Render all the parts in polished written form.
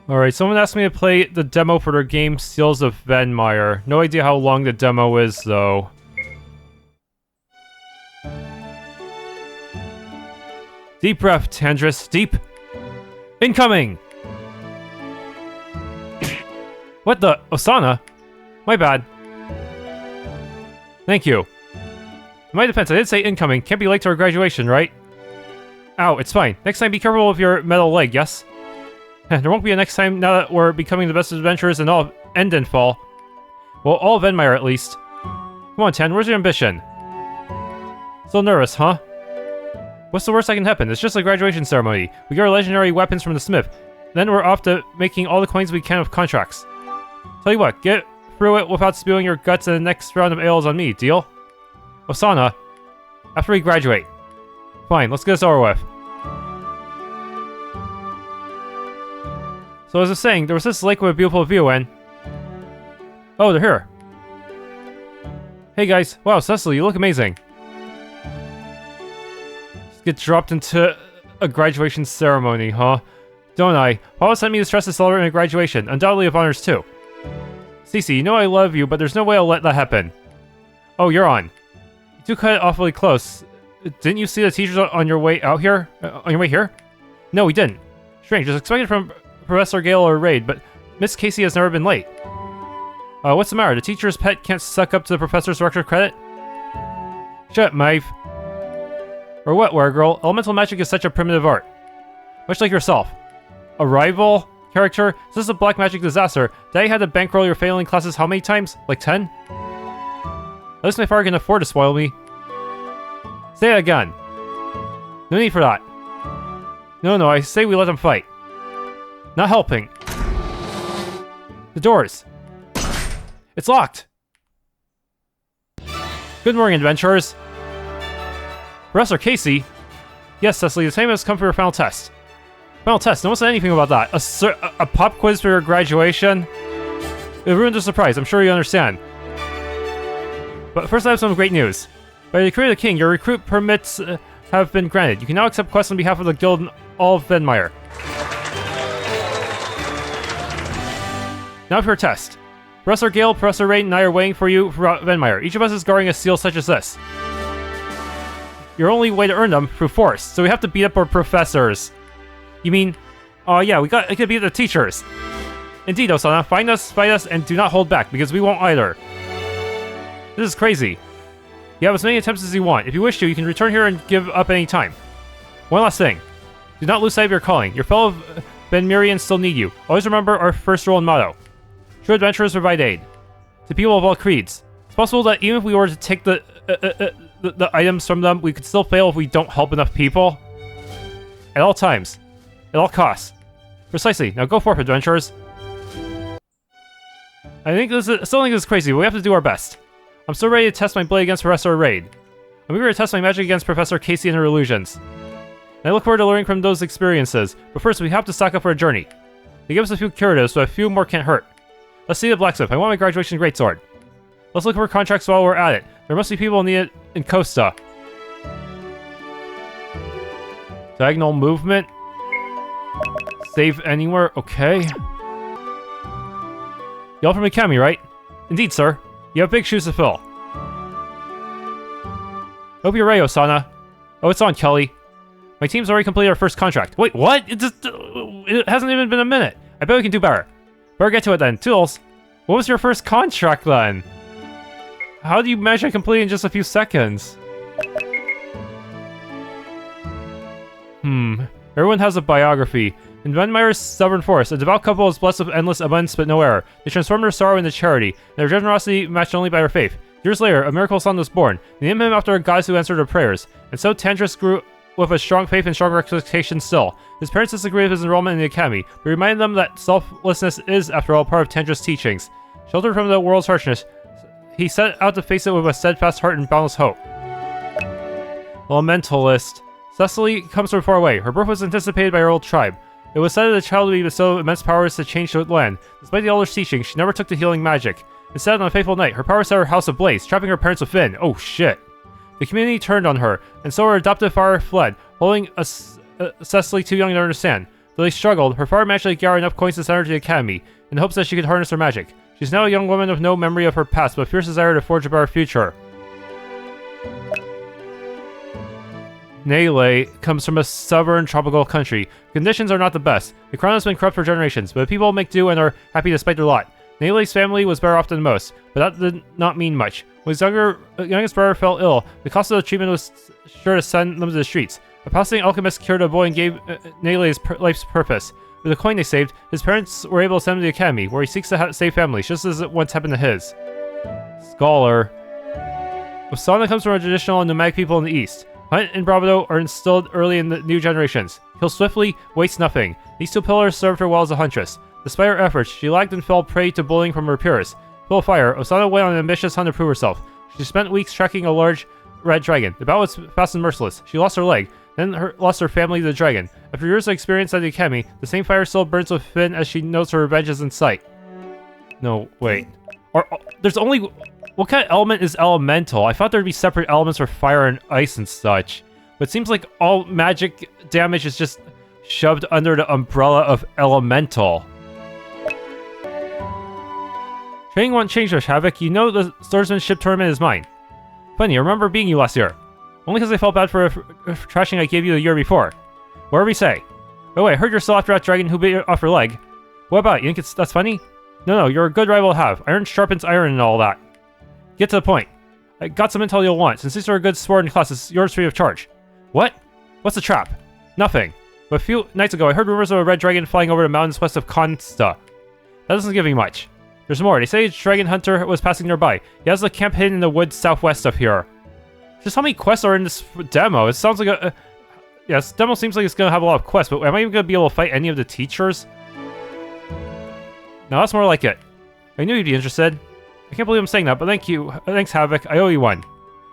Alright, someone asked me to play the demo for their game Seals of Venmire. No idea how long the demo is, though. Deep breath, Tandrys. Deep. Incoming! What the? Osana? My bad. Thank you. In my defense, I did say incoming. Can't be late to our graduation, right? Ow, it's fine. Next time, be careful with your metal leg, yes? There won't be a next time now that we're becoming the best adventurers in all of Endenfall. Well, all of Venmire, at least. Come on, Tan, where's your ambition? Still nervous, huh? What's the worst that can happen? It's just a graduation ceremony. We get our legendary weapons from the smith. Then we're off to making all the coins we can of contracts. Tell you what, get through it without spewing your guts, and the next round of ales on me, deal? Osana, after we graduate. Fine, let's get this over with. So as I was saying, there was this lake with a beautiful view and... Oh, they're here. Hey guys, wow, Cecily, you look amazing. Just get dropped into a graduation ceremony, huh? Don't I? Papa sent me to stress to celebrate my graduation, undoubtedly of honors too. Cece, you know I love you, but there's no way I'll let that happen. Oh, you're on. You two cut it awfully close. Didn't you see the teachers on your way out here? On your way here? No, we didn't. Strange, just expected from Professor Gale or Raid, but Miss Casey has never been late. What's the matter? The teacher's pet can't suck up to the professor's extra credit? Shut up, Maeve. Or what, Weregirl? Elemental magic is such a primitive art. Much like yourself. A rival character? This is a black magic disaster. Did I had to bankroll your failing classes how many times? Like 10? At least my father can afford to spoil me. Say it again. No need for that. No, I say we let them fight. Not helping. The doors. It's locked. Good morning, adventurers. Professor Casey. Yes, Cecily, the time has come for your final test. Final test? No one said anything about that. A pop quiz for your graduation? It ruined the surprise, I'm sure you understand. But first I have some great news. By the decree of the king, your recruit permits have been granted. You can now accept quests on behalf of the guild in all of Venmire. Now for your test. Professor Gale, Professor Raid, and I are waiting for you throughout Venmire. Each of us is guarding a seal such as this. Your only way to earn them through force, so we have to beat up our professors. You mean, yeah, we gotta beat the teachers. Indeed, Osana, find us, fight us, and do not hold back, because we won't either. This is crazy. You have as many attempts as you want. If you wish to, you can return here and give up any time. One last thing. Do not lose sight of your calling. Your fellow Venmirians still need you. Always remember our first rule and motto. True adventurers provide aid. To people of all creeds. It's possible that even if we were to take the items from them, we could still fail if we don't help enough people. At all times. At all costs. Precisely. Now go forth, adventurers. I still think this is crazy, but we have to do our best. I'm so ready to test my blade against Professor Raid. I'm eager to test my magic against Professor Casey and her illusions. And I look forward to learning from those experiences, but first we have to stock up for a journey. They give us a few curatives, so a few more can't hurt. Let's see the blacksmith. I want my graduation greatsword. Let's look for contracts while we're at it. There must be people needed in Consta. Diagonal movement. Save anywhere. Okay. Y'all from the Academy, right? Indeed, sir. You have big shoes to fill. Hope you're ready, Osana. Oh, it's on, Kelly. My team's already completed our first contract. Wait, what? It hasn't even been a minute. I bet we can do better. Better get to it then. Toodles, what was your first contract then? How do you manage to complete in just a few seconds? Everyone has a biography. In Venmire's stubborn forest, a devout couple is blessed with endless abundance but no error. They transform their sorrow into charity, and their generosity matched only by their faith. Years later, a miracle son was born. They named him after a goddess who answered their prayers. And so Tandrys grew with a strong faith and stronger expectation still. His parents disagreed with his enrollment in the academy, but reminded them that selflessness is, after all, part of Tandrys' teachings. Sheltered from the world's harshness, he set out to face it with a steadfast heart and boundless hope. Elementalist. Cecily comes from far away. Her birth was anticipated by her old tribe. It was said that the child would be bestowed immense powers to change the land. Despite the elder's teaching, she never took to healing magic. Instead, on a fateful night, her power set her house ablaze, trapping her parents within. Oh shit. The community turned on her, and so her adoptive father fled, holding Cecily too young to understand. Though they struggled, her father managed to gather enough coins to send her to the academy, in hopes that she could harness her magic. She's now a young woman with no memory of her past, but a fierce desire to forge a better future. Neile comes from a stubborn tropical country. Conditions are not the best. The crown has been corrupt for generations, but the people make do and are happy despite their lot. Neile's family was better off than most, but that did not mean much. When his youngest brother fell ill, the cost of the treatment was sure to send them to the streets. A passing alchemist cured a boy and gave Neile his life's purpose. With the coin they saved, his parents were able to send him to the academy, where he seeks to save families, just as it once happened to his. Scholar. Osana comes from a traditional and nomadic people in the east. Hunt and bravado are instilled early in the new generations. Kill swiftly, waste nothing. These two pillars served her well as a huntress. Despite her efforts, she lagged and fell prey to bullying from her peers. Full of fire, Osana went on an ambitious hunt to prove herself. She spent weeks tracking a large red dragon. The battle was fast and merciless. She lost her leg, then lost her family to the dragon. After years of experience at the academy, the same fire still burns within as she knows her revenge is in sight. No, wait. There's only... What kind of element is elemental? I thought there'd be separate elements for fire and ice and such. But it seems like all magic damage is just shoved under the umbrella of elemental. Training won't change much, Havoc. You know the swordsmanship tournament is mine. Funny, I remember beating you last year. Only because I felt bad for trashing I gave you the year before. Whatever you say. By the way, I heard you're still after that dragon who bit you off your leg. What about it? You think that's funny? No, you're a good rival to have. Iron sharpens iron and all that. Get to the point. I got some intel you'll want. Since these are a good sport in class, it's yours free of charge. What? What's the trap? Nothing. But a few nights ago, I heard rumors of a red dragon flying over the mountains west of Consta. That doesn't give me much. There's more. They say a dragon hunter was passing nearby. He has a camp hidden in the woods southwest of here. Just how many quests are in this demo? It sounds like a... Yeah, this demo seems like it's going to have a lot of quests, but am I even going to be able to fight any of the teachers? No, that's more like it. I knew you'd be interested. I can't believe I'm saying that, but thank you. Thanks, Havoc. I owe you one.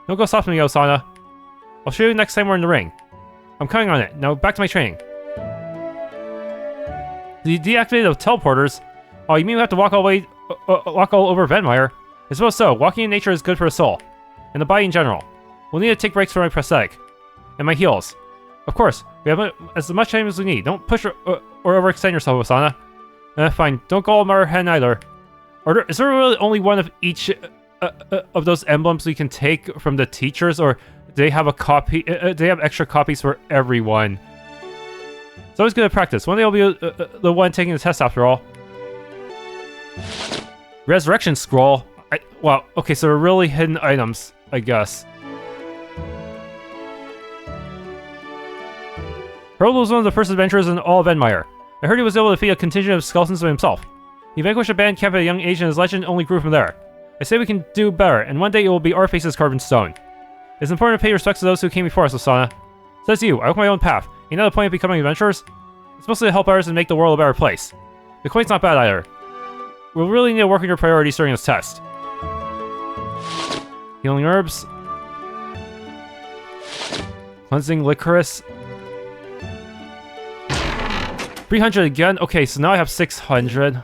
Don't go soft on me, Osana. I'll show you next time we're in the ring. I'm counting on it. Now, back to my training. The deactivated teleporters? Oh, you mean we have to walk all over Venmire? I suppose so. Walking in nature is good for the soul. And the body in general. We'll need to take breaks for my prosthetic. And my heals. Of course, we have as much time as we need. Don't push or overextend yourself, Osana. Fine. Don't go all Marhen either. Is there really only one of each of those emblems we can take from the teachers, or do they have a copy? Do they have extra copies for everyone? It's always good at practice. One day I'll be the one taking the test after all. Resurrection scroll. Wow. Okay, so they're really hidden items, I guess. Harold was one of the first adventurers in all of Venmire. I heard he was able to defeat a contingent of skeletons by himself. He vanquished a band camp at a young age and his legend only grew from there. I say we can do better, and one day it will be our faces carved in stone. It's important to pay respects to those who came before us, Osana. Says you, I walk my own path. You know the point of becoming adventurers? It's mostly to help others and make the world a better place. The coin's not bad either. We'll really need to work on your priorities during this test. Healing herbs. Cleansing licorice. 300 again? Okay, so now I have 600.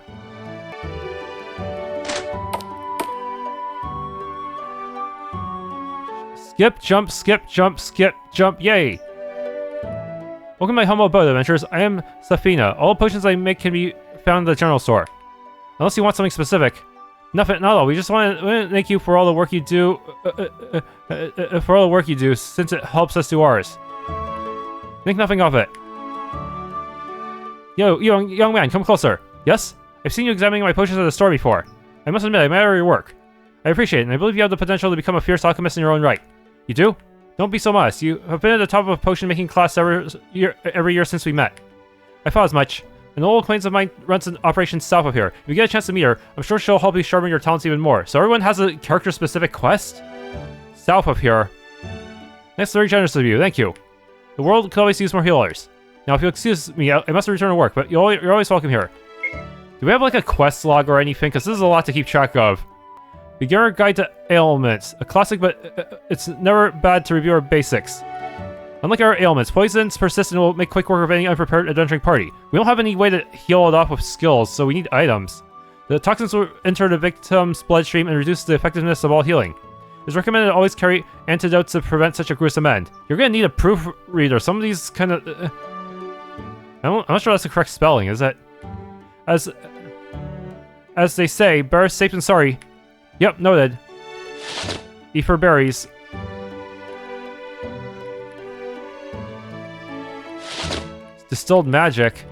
Skip, jump, skip, jump, skip, jump, yay! Welcome to my humble abode, adventurers. I am Safina. All potions I make can be found in the general store. Unless you want something specific. Not at all. We just want to thank you for all the work you do. Since it helps us do ours. Think nothing of it. Yo, young man, come closer. Yes? I've seen you examining my potions at the store before. I must admit, I admire your work. I appreciate it, and I believe you have the potential to become a fierce alchemist in your own right. You do? Don't be so modest. You have been at the top of a potion-making class every year since we met. I thought as much. An old acquaintance of mine runs an operation south of here. If you get a chance to meet her, I'm sure she'll help you sharpen your talents even more. So everyone has a character-specific quest? South of here. That's very generous of you. Thank you. The world could always use more healers. Now, if you'll excuse me, I must return to work, but you're always welcome here. Do we have, like, a quest log or anything? Because this is a lot to keep track of. Beginner Guide to Ailments. A classic, but it's never bad to review our basics. Unlike our ailments, poisons persist and will make quick work of any unprepared adventuring party. We don't have any way to heal it off with skills, so we need items. The toxins will enter the victim's bloodstream and reduce the effectiveness of all healing. It's recommended to always carry antidotes to prevent such a gruesome end. You're gonna need a proofreader. Some of these kind of... I'm not sure that's the correct spelling, is it? As they say, bear safe and sorry. Yep, noted. E for berries. Distilled magic.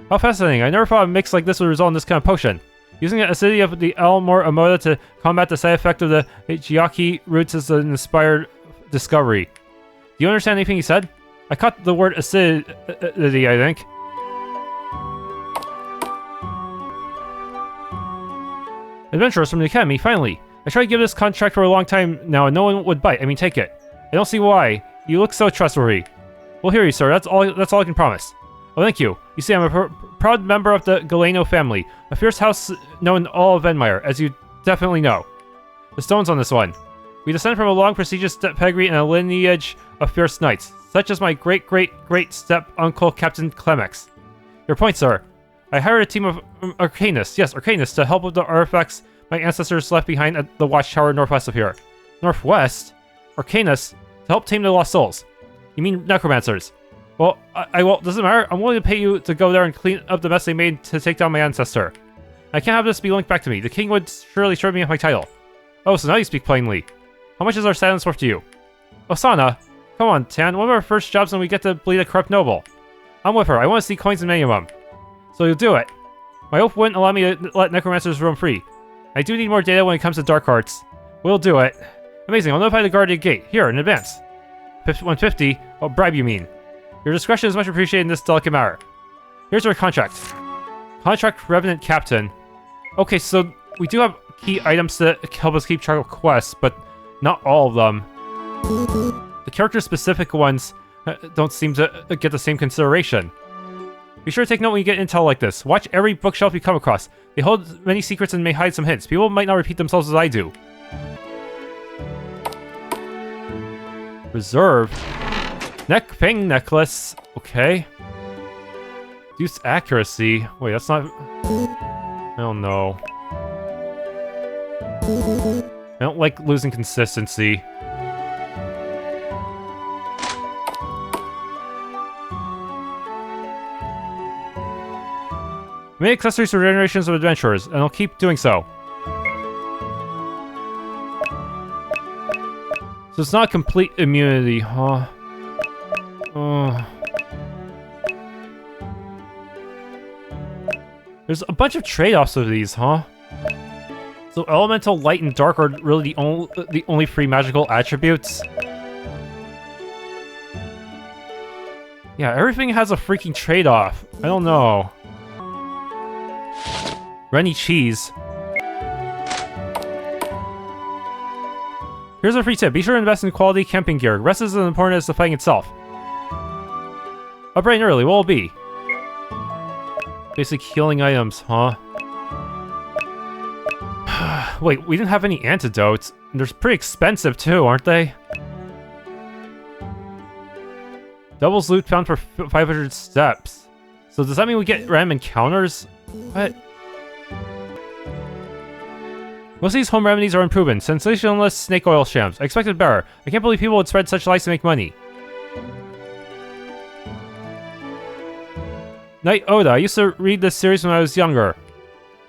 How fascinating. I never thought a mix like this would result in this kind of potion. Using the acidity of the Elmore Amoda to combat the side effect of the Giaki roots is an inspired discovery. Do you understand anything he said? I caught the word acidity, I think. Adventurers from the Academy, finally. I tried to give this contract for a long time now and no one would bite. I mean, take it. I don't see why. You look so trustworthy. We'll hear you, sir. That's all I can promise. Oh, thank you. You see, I'm a proud member of the Galeno family, a fierce house known in all of Venmire, as you definitely know. The stones on this one. We descend from a long, prestigious pedigree and a lineage of fierce knights, such as my great-great-great step-uncle, Captain Klemex. Your point, sir. I hired a team of Arcanists, yes, Arcanists, to help with the artifacts my ancestors left behind at the Watchtower northwest of here. Northwest? Arcanists? To help tame the lost souls. You mean necromancers? Well, well, doesn't matter. I'm willing to pay you to go there and clean up the mess they made to take down my ancestor. I can't have this be linked back to me. The king would surely strip me of my title. Oh, so now you speak plainly. How much is our silence worth to you? Osana! Come on, Tan. One of our first jobs when we get to bleed a corrupt noble. I'm with her. I want to see coins in many of them. So you'll do it. My oath wouldn't allow me to let necromancers roam free. I do need more data when it comes to dark arts. We'll do it. Amazing. I'll notify the guard at the gate. Here, in advance. 150? Oh, bribe you mean. Your discretion is much appreciated in this delicate matter. Here's our contract. Contract Revenant Captain. Okay, so we do have key items to help us keep track of quests, but not all of them. The character-specific ones don't seem to get the same consideration. Be sure to take note when you get intel like this. Watch every bookshelf you come across. They hold many secrets and may hide some hints. People might not repeat themselves as I do. Reserve. Fang necklace. Okay. Reduce accuracy. Wait, that's not... I don't know. I don't like losing consistency. Many accessories for generations of adventurers, and I'll keep doing so. So it's not complete immunity, huh? There's a bunch of trade-offs of these, huh? So elemental, light, and dark are really the only free magical attributes. Yeah, everything has a freaking trade-off. I don't know. Rennie cheese. Here's a free tip. Be sure to invest in quality camping gear. Rest is as important as the fighting itself. Up bright and early, what will it be? Basic healing items, huh? Wait, we didn't have any antidotes. They're pretty expensive too, aren't they? Doubles loot found for 500 steps. So does that mean we get random encounters? What? Most of these home remedies are unproven. Sensationalist snake oil shams. I expected better. I can't believe people would spread such lies to make money. Knight Oda. I used to read this series when I was younger.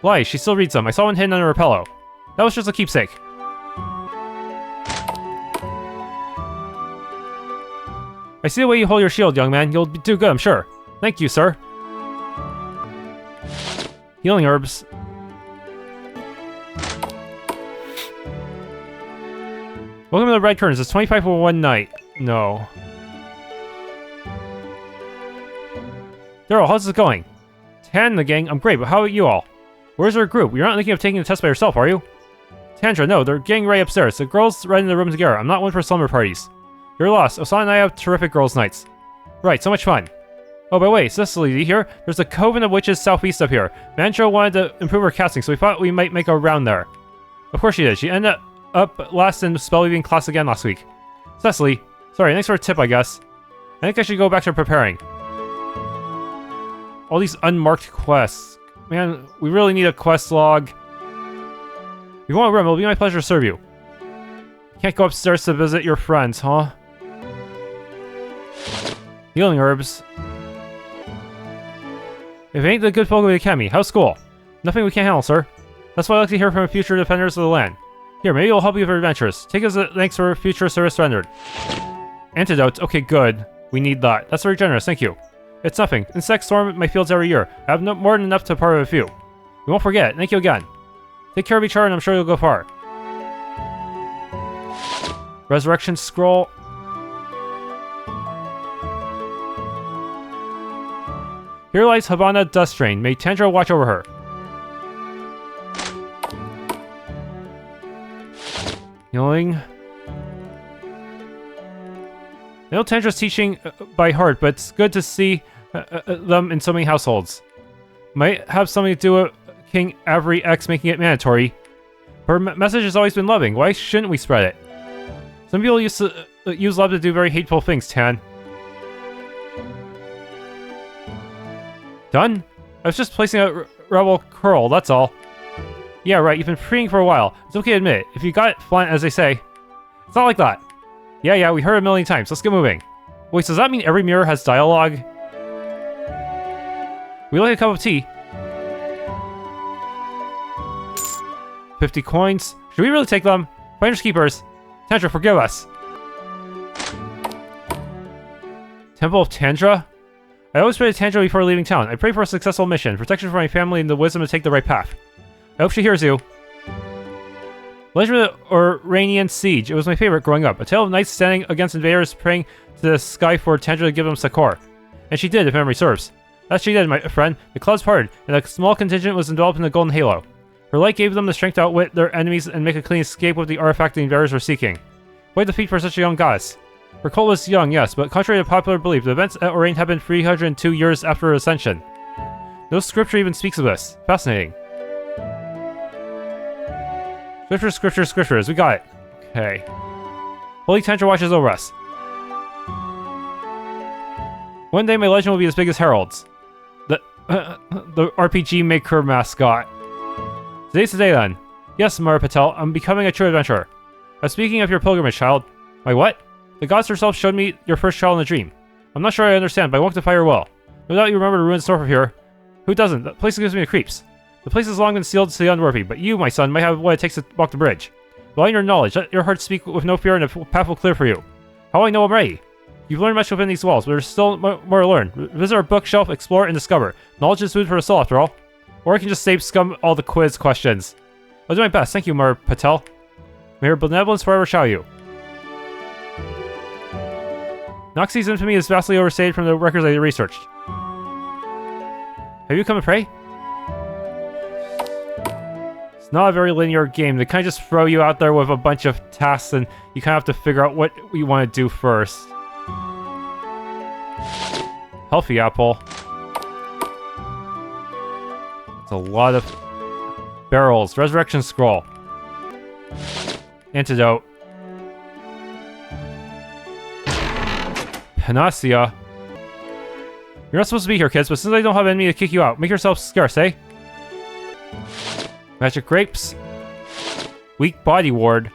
Why? She still reads them. I saw one hidden under her pillow. That was just a keepsake. I see the way you hold your shield, young man. You'll do good, I'm sure. Thank you, sir. Healing herbs. Welcome to the Red Curtains. It's 25 for one night. No. Daryl, how's this going? Tan and the gang, I'm great, but how about you all? Where's our group? You're not thinking of taking the test by yourself, are you? Tandra, no, they're getting right upstairs. The girls right in the room together. I'm not one for slumber parties. You're lost. Osana and I have terrific girls' nights. Right, so much fun. Oh, by the way, Cecily, do you hear? There's a coven of witches southeast of here. Mancho wanted to improve her casting, so we thought we might make a round there. Of course she did. She ended up last in spellweaving class again last week. Cecily, sorry, thanks for a tip, I guess. I think I should go back to preparing. All these unmarked quests. Man, we really need a quest log. If you want a room, it'll be my pleasure to serve you. Can't go upstairs to visit your friends, huh? Healing herbs. If it ain't the good folk of the Academy, how's school? Nothing we can't handle, sir. That's why I like to hear from future defenders of the land. Here, maybe it'll help you with your adventures. Take as a thanks for future service rendered. Antidotes. Okay, good. We need that. That's very generous, thank you. It's nothing. Insects swarm my fields every year. I have more than enough to part with a few. We won't forget. Thank you again. Take care of each other and I'm sure you'll go far. Resurrection Scroll. Here lies Havana Dustrain. May Tandra watch over her. Healing. I know Tandra's teaching by heart, but it's good to see them in so many households. Might have something to do with King Avery X making it mandatory. Her message has always been loving. Why shouldn't we spread it? Some people used to use love to do very hateful things, Tan. Done? I was just placing a rebel curl, that's all. Yeah, right, you've been preening for a while. It's okay to admit it. If you got it flat, as they say. It's not like that. Yeah, we heard it a million times. Let's get moving. Wait, so does that mean every mirror has dialogue? We like a cup of tea. 50 coins. Should we really take them? Finders keepers. Tandra, forgive us. Temple of Tandra? I always pray to Tandra before leaving town. I pray for a successful mission, protection for my family, and the wisdom to take the right path. I hope she hears you. Legend of the Oranian Siege. It was my favorite growing up. A tale of knights standing against invaders, praying to the sky for Tandra to give them succor. And she did, if memory serves. That she did, my friend. The clouds parted, and a small contingent was enveloped in the golden halo. Her light gave them the strength to outwit their enemies and make a clean escape with the artifact the invaders were seeking. Quite the feat for such a young goddess. Her cult was young, yes, but contrary to popular belief, the events at Orane happened 302 years after her ascension. No scripture even speaks of this. Fascinating. Scriptures. We got it. Okay. Holy Tandra watches over us. One day my legend will be as big as Harold's. The RPG Maker mascot. Today's the day then. Yes, Mara Patel, I'm becoming a true adventurer. Speaking of your pilgrimage, child. My what? The goddess herself showed me your first child in a dream. I'm not sure I understand, but I won't defy your will. No doubt you remember the ruins north of here. Who doesn't? The place gives me the creeps. The place has long been sealed to the unworthy, but you, my son, might have what it takes to walk the bridge. Rely on your knowledge, let your heart speak with no fear, and the path will clear for you. How I know I'm ready? You've learned much within these walls, but there's still more to learn. Visit our bookshelf, explore, and discover. Knowledge is food for the soul, after all. Or I can just save scum all the quiz questions. I'll do my best. Thank you, Mara Patel. May her benevolence forever shower you. Noxie's infamy is vastly overstated from the records I researched. Have you come to pray? It's not a very linear game. They kind of just throw you out there with a bunch of tasks and you kind of have to figure out what you want to do first. Healthy apple. It's a lot of barrels. Resurrection scroll. Antidote. Panacea. You're not supposed to be here, kids, but since I don't have an enemy to kick you out, make yourself scarce, eh? Magic grapes. Weak body ward.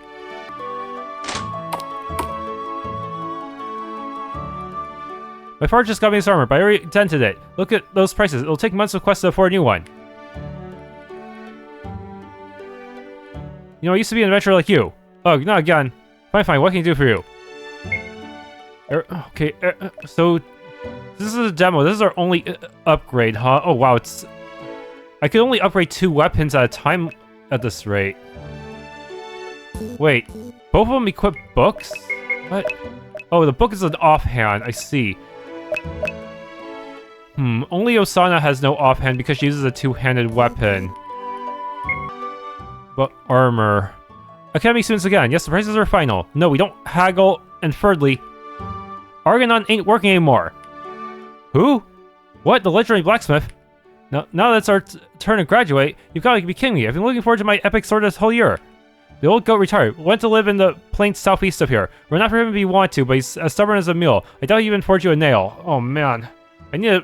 My father just got me this armor, but I already dented it. Look at those prices. It'll take months of quests to afford a new one. You know, I used to be an adventurer like you. Oh, not again. Fine, what can I do for you? Okay, so this is a demo. This is our only upgrade, huh? Oh, wow, it's... I could only upgrade 2 weapons at a time at this rate. Wait, both of them equip books? What? Oh, the book is an offhand, I see. Only Osana has no offhand because she uses a 2-handed weapon. But armor... Academy students again. Yes, the prices are final. No, we don't haggle. And thirdly, Arganon ain't working anymore. Who? What? The legendary blacksmith? Now that's our turn to graduate. You've got to be kidding me. I've been looking forward to my epic sword this whole year. The old goat retired. Went to live in the plains southeast of here. We're not for him if he want to, but he's as stubborn as a mule. I doubt he even forged you a nail. Oh man. I need to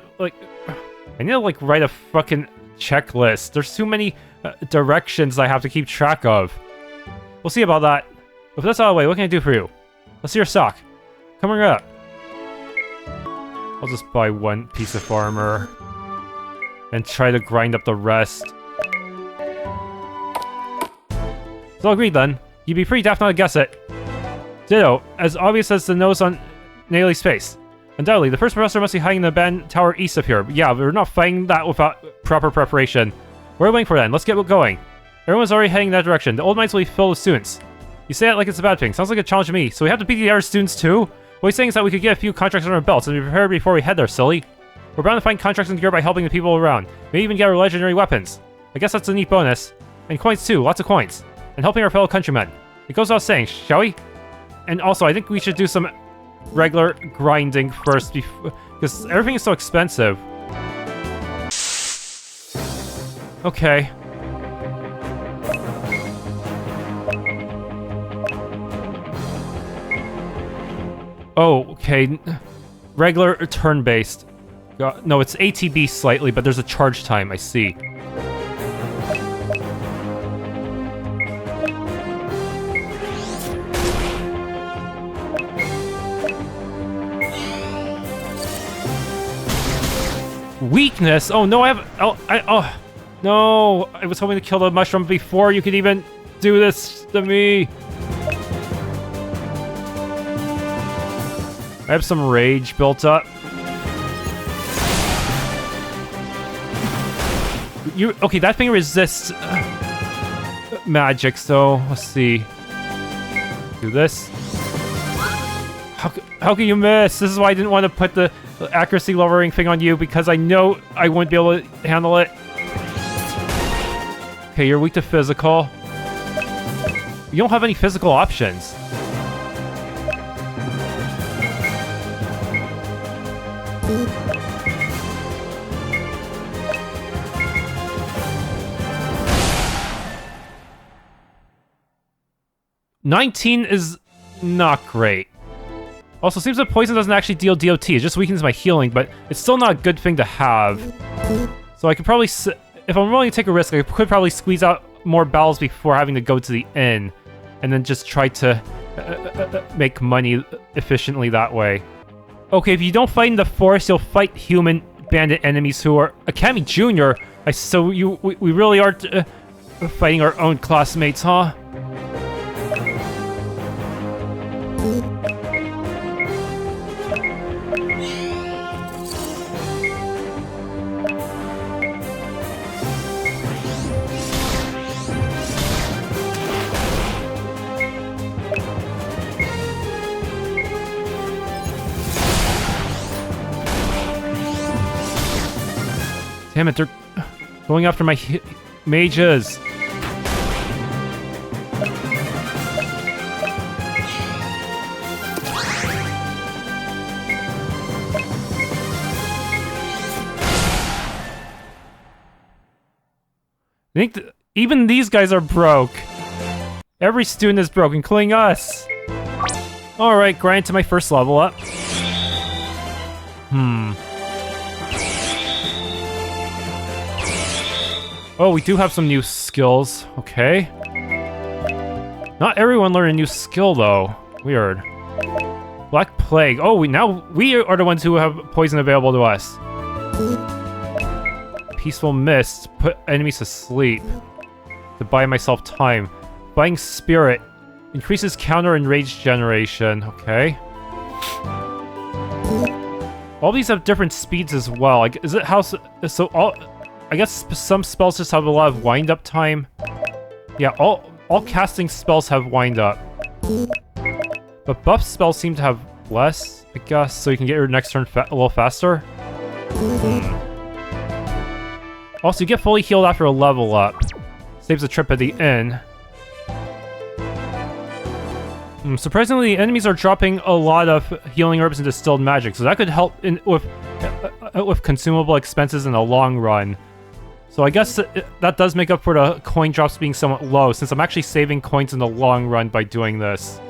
write a fucking checklist. There's too many directions I have to keep track of. We'll see about that. If that's out of the way, what can I do for you? Let's see your stock. Come on up. I'll just buy 1 piece of armor. and try to grind up the rest. So agreed then. You'd be pretty daft not to guess it. Ditto, as obvious as the nose on Neile's face. Undoubtedly, the first professor must be hiding in the abandoned tower east of here. But yeah, we're not fighting that without proper preparation. What are we waiting for then? Let's get going. Everyone's already heading in that direction. The old mines will be filled with students. You say it like it's a bad thing. Sounds like a challenge to me. So we have to beat the other students too? What he's saying is that we could get a few contracts on our belts and be prepared before we head there, silly. We're bound to find contracts and gear by helping the people around. Maybe even get our legendary weapons. I guess that's a neat bonus. And coins too, lots of coins. And helping our fellow countrymen. It goes without saying, shall we? And also, I think we should do some regular grinding first, because everything is so expensive. Okay. Oh, okay. Regular or turn-based. No, it's ATB slightly, but there's a charge time, I see. Weakness? Oh no, oh no, I was hoping to kill the mushroom before you could even do this to me. I have some rage built up. Okay, that thing resists magic, so let's see. Do this. How can you miss? This is why I didn't want to put the accuracy lowering thing on you, because I know I wouldn't be able to handle it. Okay, you're weak to physical. You don't have any physical options. $19 is not great. Also, seems that poison doesn't actually deal DOT, it just weakens my healing, but it's still not a good thing to have. So I could probably, if I'm willing to take a risk, I could probably squeeze out more battles before having to go to the inn, and then just try to make money efficiently that way. Okay, if you don't fight in the forest, you'll fight human bandit enemies who are Academy Junior. So we really are fighting our own classmates, huh? Damn it, they're going after my mages. I think even these guys are broke. Every student is broke, including us. Alright, grind to my first level up. Oh, we do have some new skills. Okay. Not everyone learned a new skill, though. Weird. Black Plague. Oh, now we are the ones who have poison available to us. Peaceful Mist. Put enemies to sleep. To buy myself time. Buying Spirit. Increases counter and rage generation. Okay. All these have different speeds as well. Like, is it how... So all... I guess some spells just have a lot of wind-up time. Yeah, all casting spells have wind-up. But buff spells seem to have less, I guess, so you can get your next turn a little faster. Also, you get fully healed after a level up. Saves a trip at the inn. Surprisingly, enemies are dropping a lot of healing herbs and distilled magic, so that could help with consumable expenses in the long run. So I guess that does make up for the coin drops being somewhat low, since I'm actually saving coins in the long run by doing this.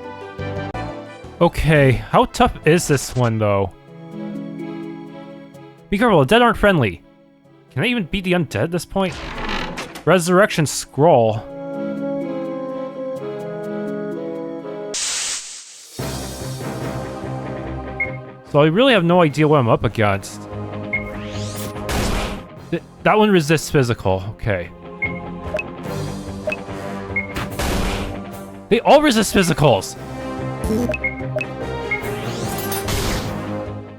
Okay, how tough is this one, though? Be careful, the dead aren't friendly. Can I even beat the undead at this point? Resurrection Scroll. So I really have no idea what I'm up against. That one resists physical. Okay. They all resist physicals!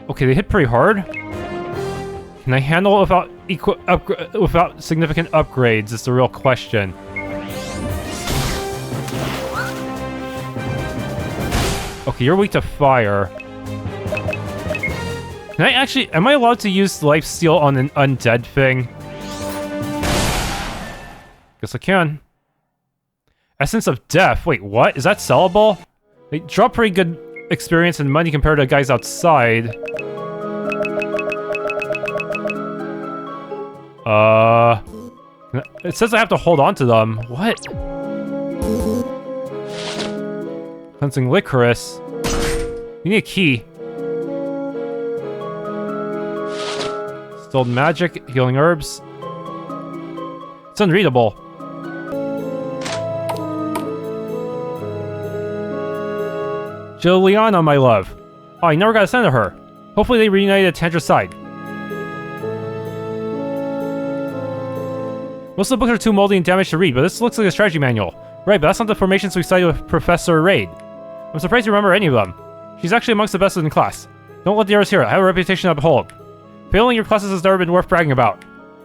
Okay, they hit pretty hard. Can I handle it without significant upgrades is the real question. Okay, you're weak to fire. Can I actually... Am I allowed to use lifesteal on an undead thing? Guess I can. Essence of Death. Wait, what? Is that sellable? They drop pretty good experience and money compared to guys outside. It says I have to hold on to them. What? Cleansing Licorice. You need a key. Stilled Magic. Healing Herbs. It's unreadable. Juliana, my love. Oh, I never got a send to her. Hopefully they reunited Tandra's side. Most of the books are too moldy and damaged to read, but this looks like a strategy manual. Right, but that's not the formations we studied with Professor Raid. I'm surprised you remember any of them. She's actually amongst the best in class. Don't let the others hear it. I have a reputation to uphold. Failing your classes has never been worth bragging about.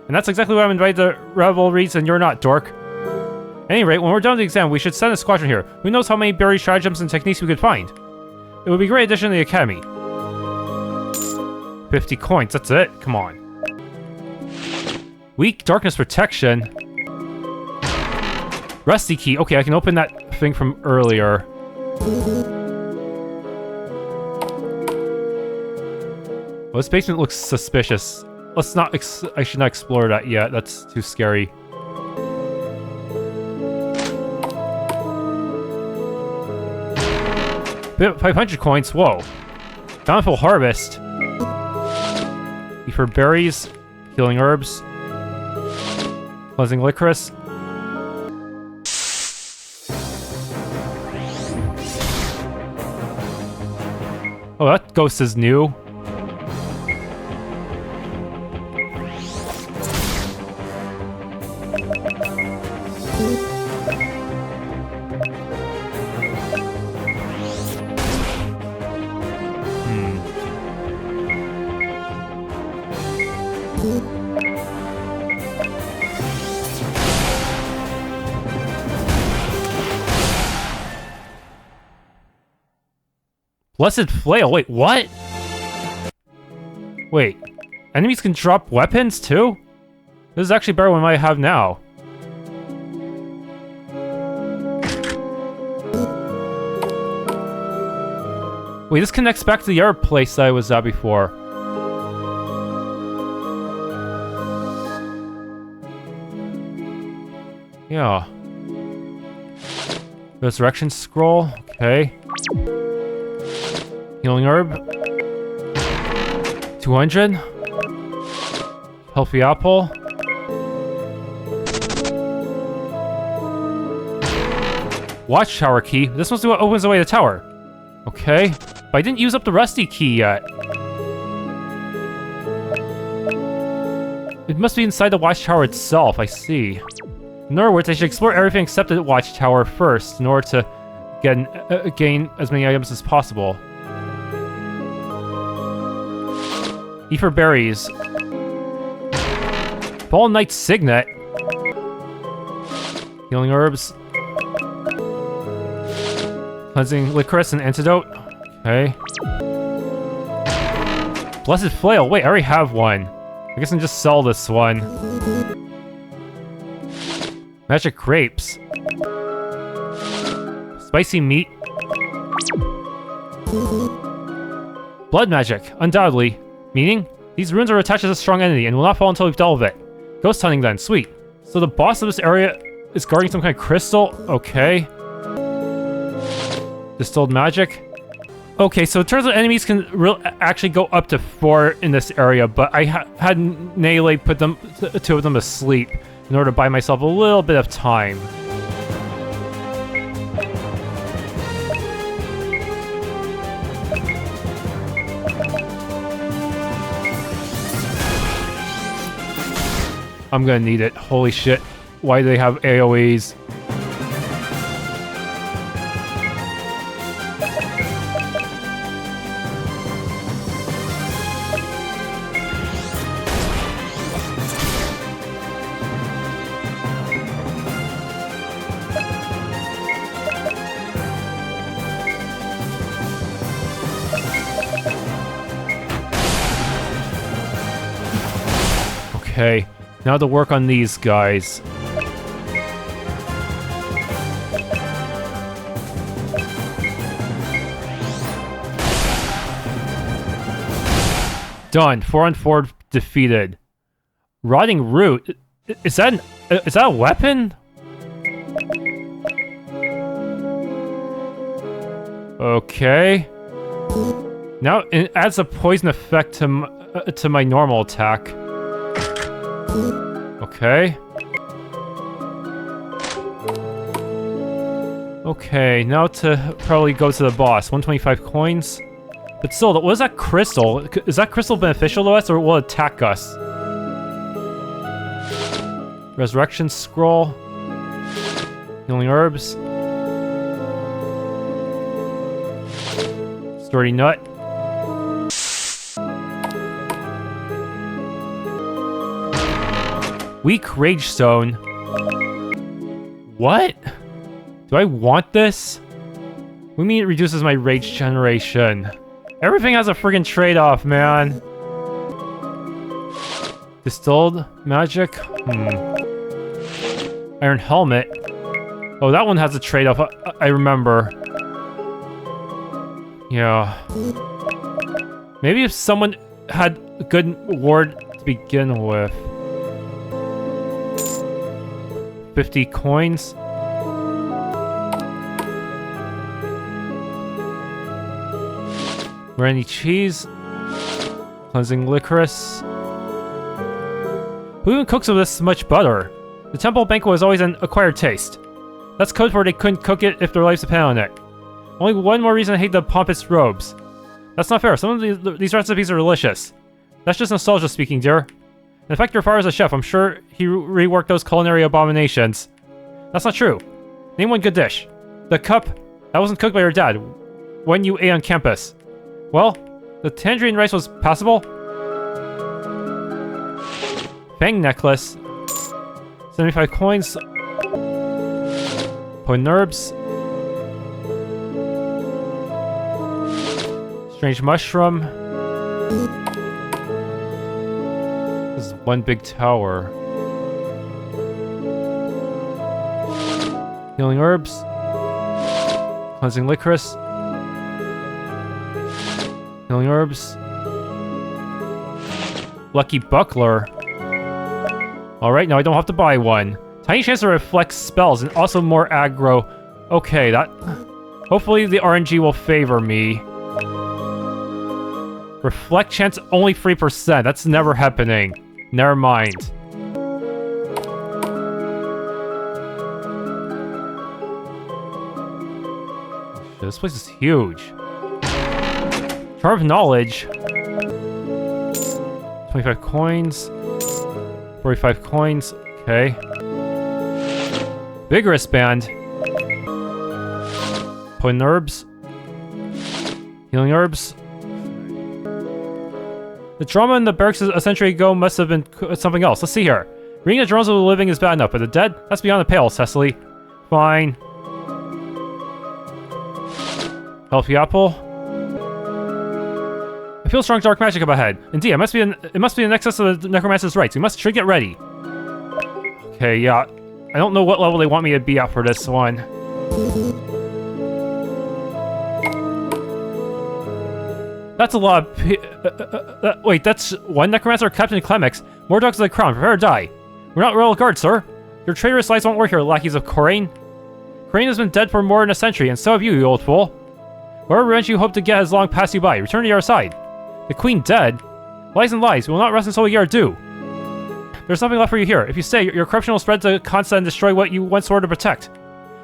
And that's exactly why I'm invited to revelries and you're not, dork. At any rate, when we're done with the exam, we should send a squadron here. Who knows how many buried stratagems and techniques we could find. It would be a great addition to the academy. 50 coins, that's it. Come on. Weak Darkness Protection. Rusty Key. Okay, I can open that thing from earlier. Well, this basement looks suspicious. Let's not I should not explore that yet. That's too scary. Bit 500 coins. Whoa. Bountiful Harvest. For berries. Healing Herbs. Cleansing Licorice. Oh, that ghost is new. Blessed Flail. Wait, what? Wait. Enemies can drop weapons too? This is actually better than what I have now. Wait, this connects back to the other place that I was at before. Yeah. Resurrection Scroll. Okay. Healing Herb. 200. Healthy Apple. Watchtower Key. This must be what opens the way to the tower. Okay. But I didn't use up the Rusty Key yet. It must be inside the Watchtower itself, I see. In other words, I should explore everything except the Watchtower first in order to gain as many items as possible. Ether Berries. Ball Knight Signet. Healing Herbs. Cleansing Licorice and Antidote. Okay. Blessed Flail. Wait, I already have one. I guess I can just sell this one. Magic Grapes. Spicy Meat. Blood Magic. Undoubtedly. Meaning, these runes are attached to a strong entity and will not fall until we've dealt with it. Ghost hunting then. Sweet. So the boss of this area is guarding some kind of crystal? Okay. Distilled Magic. Okay, so it turns out enemies can actually go up to 4 in this area, but I had Neile put them, 2 of them to sleep in order to buy myself a little bit of time. I'm gonna need it. Holy shit. Why do they have AoEs? Okay, now to work on these guys. Done. 4-on-4 defeated. Rotting root. Is that a weapon? Okay. Now it adds a poison effect to my normal attack. Okay. Okay, now to probably go to the boss. 125 coins. But still, what is that crystal? Is that crystal beneficial to us, or will it attack us? Resurrection scroll. Healing herbs. Sturdy nut. Weak rage stone. What? Do I want this? We mean it reduces my rage generation. Everything has a friggin' trade-off, man. Distilled magic? Iron helmet. Oh, that one has a trade-off. I remember. Yeah. Maybe if someone had a good ward to begin with. 50 coins. Randy cheese. Cleansing licorice. Who even cooks with this much butter? The temple banquet was always an acquired taste. That's code for they couldn't cook it if their lives depend on it. Only one more reason I hate the pompous robes. That's not fair. Some of these recipes are delicious. That's just nostalgia speaking, dear. In fact, your father's a chef. I'm sure he reworked those culinary abominations. That's not true. Name one good dish. The cup that wasn't cooked by your dad when you ate on campus. Well, the tangerine rice was passable. Fang necklace. 75 coins. Poison herbs. Strange mushroom. This is one big tower. Healing herbs. Cleansing licorice. Healing herbs. Lucky buckler. Alright, now I don't have to buy one. Tiny chance to reflect spells and also more aggro. Okay, that... Hopefully the RNG will favor me. Reflect chance only 3%. That's never happening. Never mind. Shit, this place is huge. Charm of knowledge. 25 coins. 45 coins. Okay. Vigorous band. Poison herbs. Healing herbs. The drama in the barracks a century ago must have been something else. Let's see here. Reading the journals of the living is bad enough, but the dead? That's beyond the pale, Cecily. Fine. Healthy apple. I feel strong dark magic up ahead. Indeed, it must be in excess of the necromancer's rights. We should get ready. Okay, yeah. I don't know what level they want me to be at for this one. That's a lot of wait, that's one necromancer, Captain Klemex. More dogs to the crown. Prepare to die. We're not royal guards, sir. Your traitorous lies won't work here, lackeys of Corain. Corain has been dead for more than a century, and so have you old fool. Whatever revenge you hope to get has long passed you by. Return to your side. The queen dead? Lies and lies. We will not rest until we get our due. There's nothing left for you here. If you stay, your corruption will spread to Consta and destroy what you once swore to protect.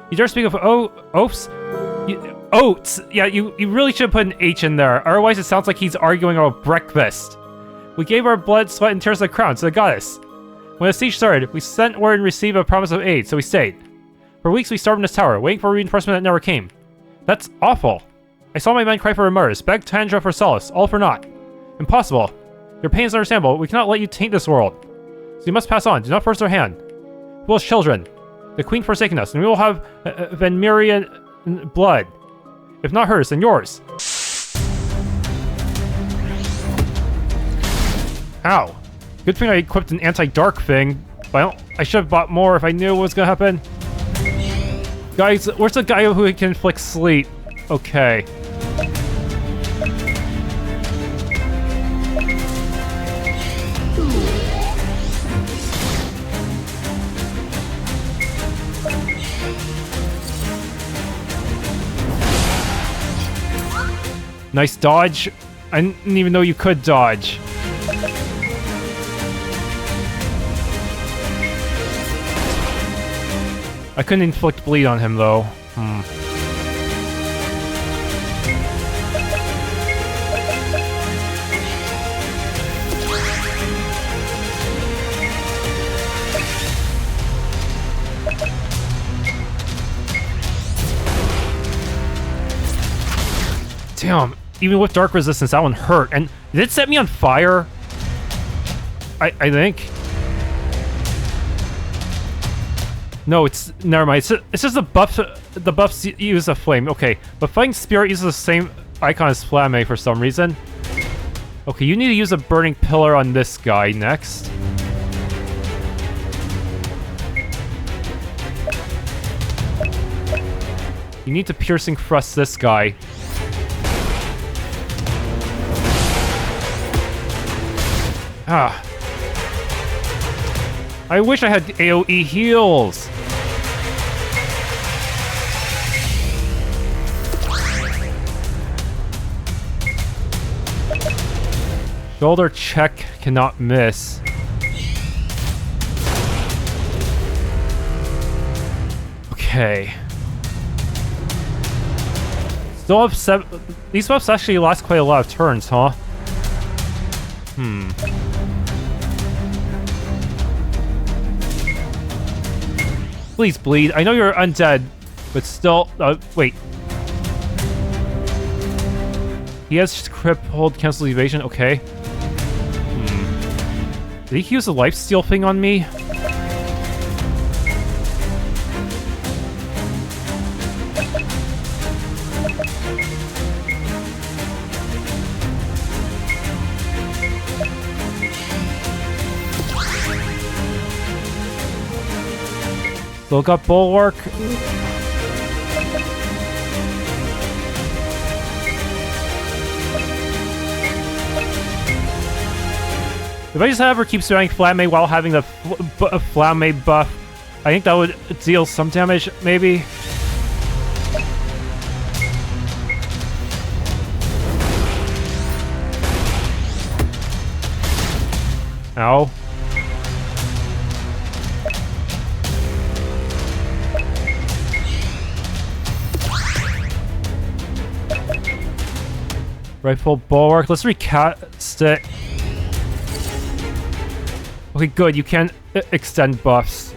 You dare speak of oaths? Oats! Yeah, you really should put an H in there. Otherwise, it sounds like he's arguing about breakfast. We gave our blood, sweat, and tears to the crown, to the goddess. When the siege started, we sent word and received a promise of aid, so we stayed. For weeks we starved in this tower, waiting for reinforcement that never came. That's awful. I saw my men cry for remorse, begged Tandra for solace, all for naught. Impossible. Your pain is understandable, we cannot let you taint this world. So you must pass on, do not force our hand. We will children. The queen forsaken us, and we will have Venmire blood. If not hers, then yours. Ow. Good thing I equipped an anti-dark thing, but I should have bought more if I knew what was gonna happen. Guys, where's the guy who can inflict sleep? Okay. Nice dodge. I didn't even know you could dodge. I couldn't inflict bleed on him, though. Damn, even with dark resistance, that one hurt. And did it set me on fire? I think. No, it's never mind. It's just the buffs use a flame. Okay, but fighting spirit uses the same icon as Flamme for some reason. Okay, you need to use a burning pillar on this guy next. You need to piercing thrust this guy. Ah. I wish I had AoE heals. Shoulder check cannot miss. Okay. Still have 7. These buffs actually last quite a lot of turns, huh? Please bleed. I know you're undead, but still. Wait. He has crippled, cancel evasion. Okay. Did he use the lifesteal thing on me? Still got bulwark. If I just ever keep spamming Flamme while having the Flamme buff, I think that would deal some damage, maybe. Ow. Rifle bulwark. Let's recast it. Okay, good. You can extend buffs.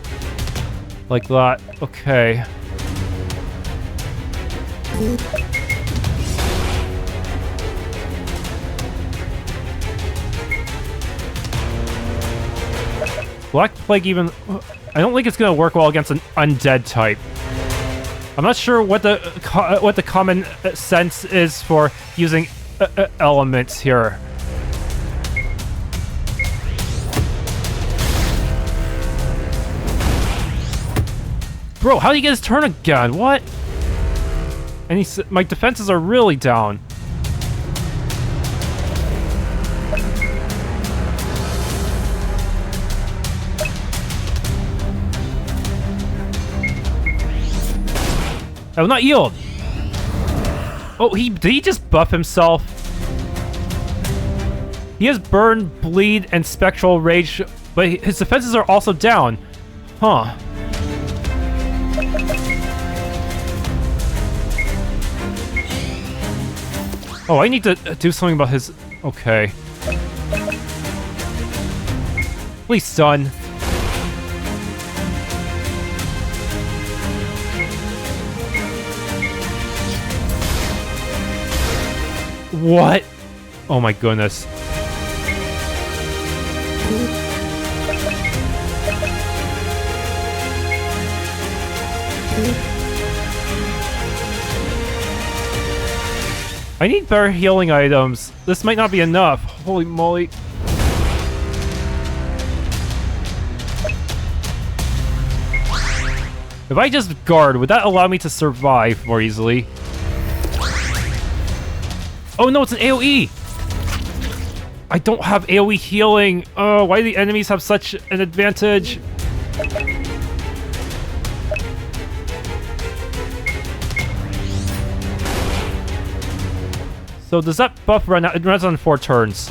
Like that. Okay. Black Plague even... I don't think it's gonna work well against an undead type. I'm not sure what the common sense is for using elements here. Bro, how do you get his turn again? What? And my defenses are really down. I will not yield. Oh, did he just buff himself? He has burn, bleed, and spectral rage, but his defenses are also down. Huh. Oh, I need to do something about his... Okay. Please stun. What? Oh my goodness. I need better healing items. This might not be enough. Holy moly. If I just guard, would that allow me to survive more easily? Oh no, it's an AoE! I don't have AoE healing. Oh, why do the enemies have such an advantage? So does that buff run out? It runs on 4 turns.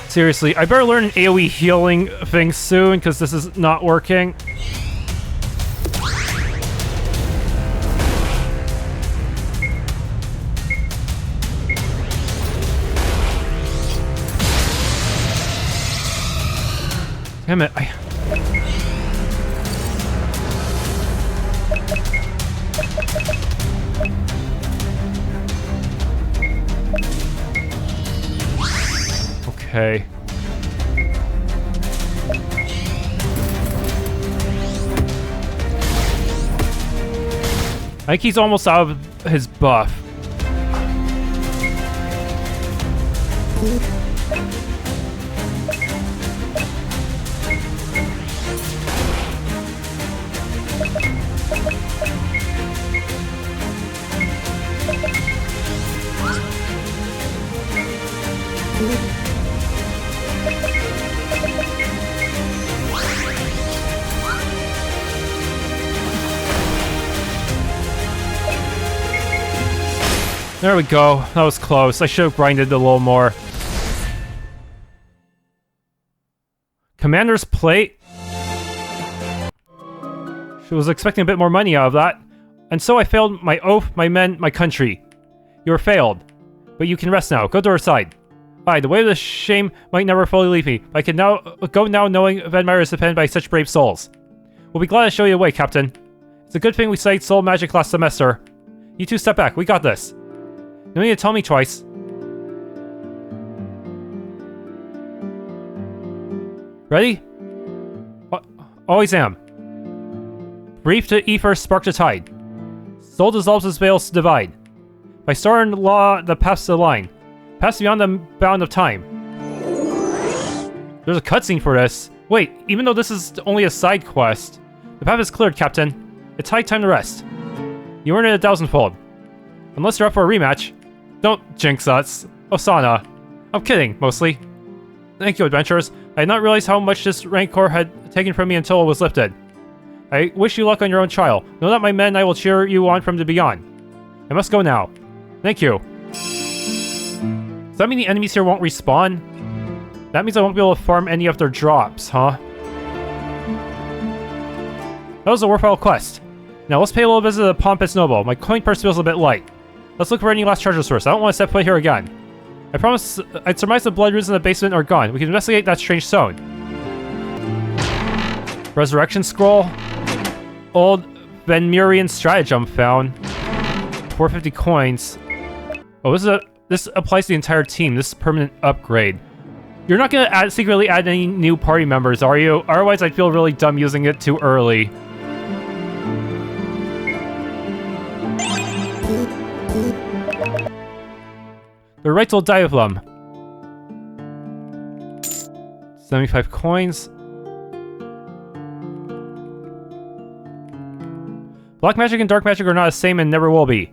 Seriously, I better learn an AoE healing thing soon, because this is not working. Damn it, Okay. I think he's almost out of his buff. There we go. That was close. I should have grinded a little more. Commander's plate? She was expecting a bit more money out of that. And so I failed my oath, my men, my country. You were failed. But you can rest now. Go to our side. Aye, the weight of the shame might never fully leave me, but I can now go now knowing Venmire is defended by such brave souls. We'll be glad to show you the way, Captain. It's a good thing we studied soul magic last semester. You two step back. We got this. No need to tell me twice. Ready? Always am. Brief to ether, spark to tide. Soul dissolves as veils divide. By star and law, the paths align. Pass beyond the bound of time. There's a cutscene for this. Wait, even though this is only a side quest, the path is cleared, Captain. It's high time to rest. You earn it 1,000-fold. Unless you're up for a rematch. Don't jinx us. Osana. I'm kidding, mostly. Thank you, adventurers. I had not realized how much this rancor had taken from me until it was lifted. I wish you luck on your own trial. Know that my men and I will cheer you on from the beyond. I must go now. Thank you. Does that mean the enemies here won't respawn? That means I won't be able to farm any of their drops, huh? That was a worthwhile quest. Now let's pay a little visit to the pompous noble. My coin purse feels a bit light. Let's look for any last treasure source. I don't want to step foot here again. I promise I'd surmise the blood runes in the basement are gone. We can investigate that strange stone. Resurrection scroll. Old Venmirian stratagem found. 450 coins. Oh, this applies to the entire team. This is permanent upgrade. You're not gonna secretly add any new party members, are you? Otherwise, I'd feel really dumb using it too early. The rightful diablum. 75 coins. Black magic and dark magic are not the same and never will be.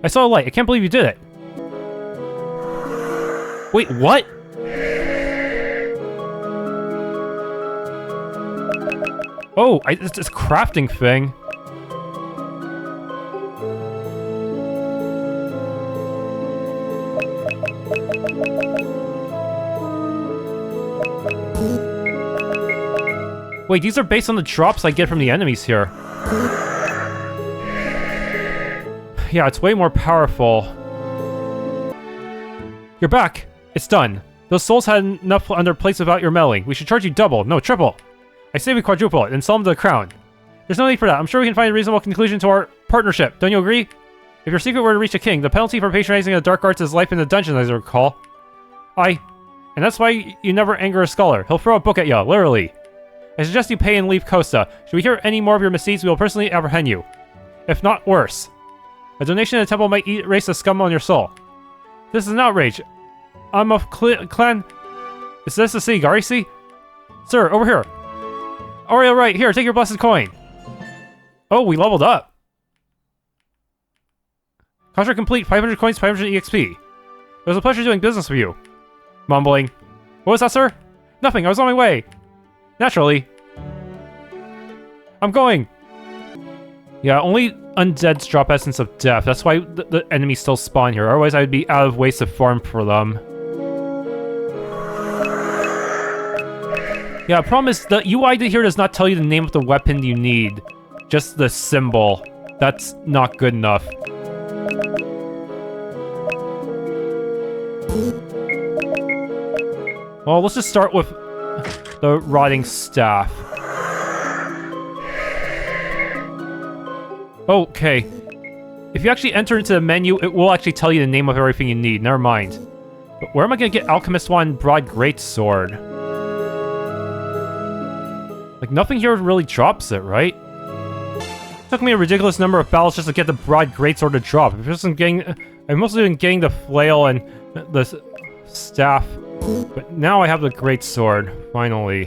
I saw a light. I can't believe you did it. Wait, what? Oh, it's this crafting thing. Wait, these are based on the drops I get from the enemies here. Yeah, it's way more powerful. You're back! It's done. Those souls had enough on their plates without your meddling. We should charge you double, no, triple. I say we quadruple it and sell them the crown. There's no need for that. I'm sure we can find a reasonable conclusion to our partnership. Don't you agree? If your secret were to reach a king, the penalty for patronizing the dark arts is life in the dungeon, as I recall. And that's why you never anger a scholar. He'll throw a book at you, literally. I suggest you pay and leave Consta. Should we hear any more of your misdeeds, we will personally apprehend you. If not worse. A donation to the temple might erase the scum on your soul. This is an outrage. I'm of clan... Is this a sea, Garisi? Sir, over here. Alright, right, here, take your blessed coin. Oh, we leveled up. Contract complete, 500 coins, 500 EXP. It was a pleasure doing business with you. Mumbling. What was that, sir? Nothing, I was on my way. Naturally. I'm going. Yeah, only undeads drop Essence of Death. That's why the enemies still spawn here. Otherwise, I would be out of ways to farm for them. Yeah, problem is, the UI here does not tell you the name of the weapon you need. Just the symbol. That's not good enough. Well, let's just start with the rotting staff. Okay. If you actually enter into the menu, it will actually tell you the name of everything you need. Never mind. But where am I going to get Alchemist Wand Broad Greatsword? Like, nothing here really drops it, right? It took me a ridiculous number of battles just to get the Broad Greatsword to drop. I've mostly been getting the flail and the staff. But now I have the Greatsword, finally.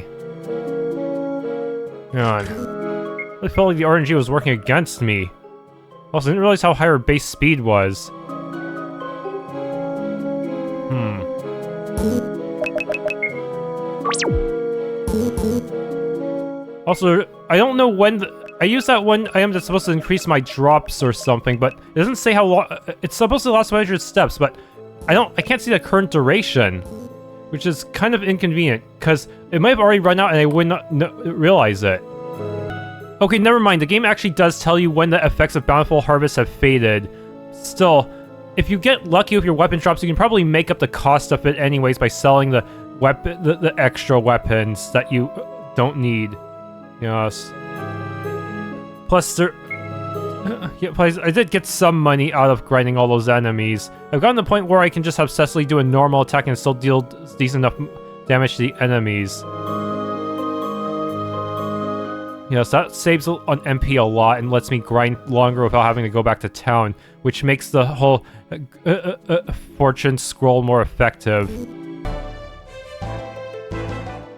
God. I felt like the RNG was working against me. Also, I didn't realize how high her base speed was. Also, I don't know when I use that one item that's supposed to increase my drops or something, but it doesn't say how long. It's supposed to last 100 steps, but I can't see the current duration, which is kind of inconvenient, because it might have already run out and I would not realize it. Okay, never mind. The game actually does tell you when the effects of Bountiful Harvest have faded. Still, if you get lucky with your weapon drops, you can probably make up the cost of it anyways by selling the extra weapons that you don't need. Yes. Plus, I did get some money out of grinding all those enemies. I've gotten to the point where I can just have Cecily do a normal attack and still deal decent enough damage to the enemies. Yes, that saves on MP a lot and lets me grind longer without having to go back to town, which makes the whole fortune scroll more effective.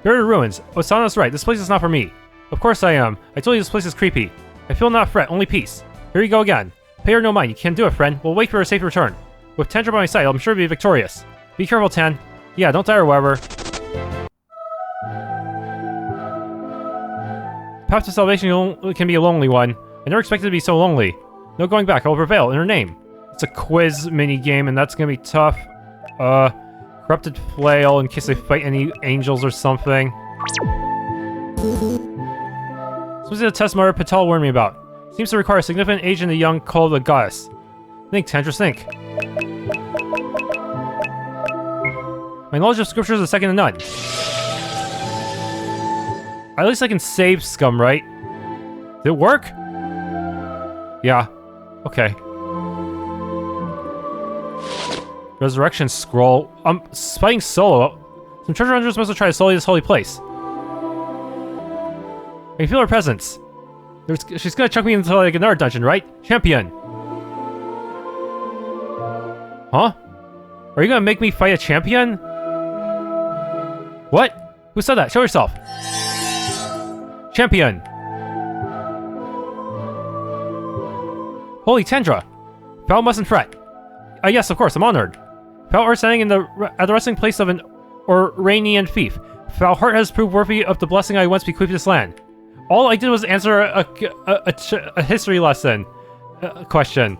Here are the ruins. Osana's right, this place is not for me. Of course I am. I told you this place is creepy. I feel not a threat, only peace. Here you go again. Pay her no mind, you can't do it, friend. We'll wait for a safe return. With Tandra by my side, I'm sure to be victorious. Be careful, Tan. Yeah, don't die or whatever. Path to salvation can be a lonely one. I never expected to be so lonely. No going back, I'll prevail in her name. It's a quiz mini-game, and that's gonna be tough. Corrupted flail in case I fight any angels or something. This is a test Mother Patel warned me about. Seems to require a significant age in the young call of the goddess. Think, Tandra, think. My knowledge of scripture is second to none. At least I can save scum, right? Did it work? Yeah. Okay. Resurrection scroll. I'm fighting solo. Some treasure hunters must have tried to sully this holy place. I can feel her presence. She's gonna chuck me into like another dungeon, right? Champion! Huh? Are you gonna make me fight a champion? What? Who said that? Show yourself! Champion! Holy Tandra! Foul mustn't fret. Yes, of course, I'm honored. Foul are standing at the resting place of an Oranian thief. Foul heart has proved worthy of the blessing I once bequeathed this land. All I did was answer a history lesson question.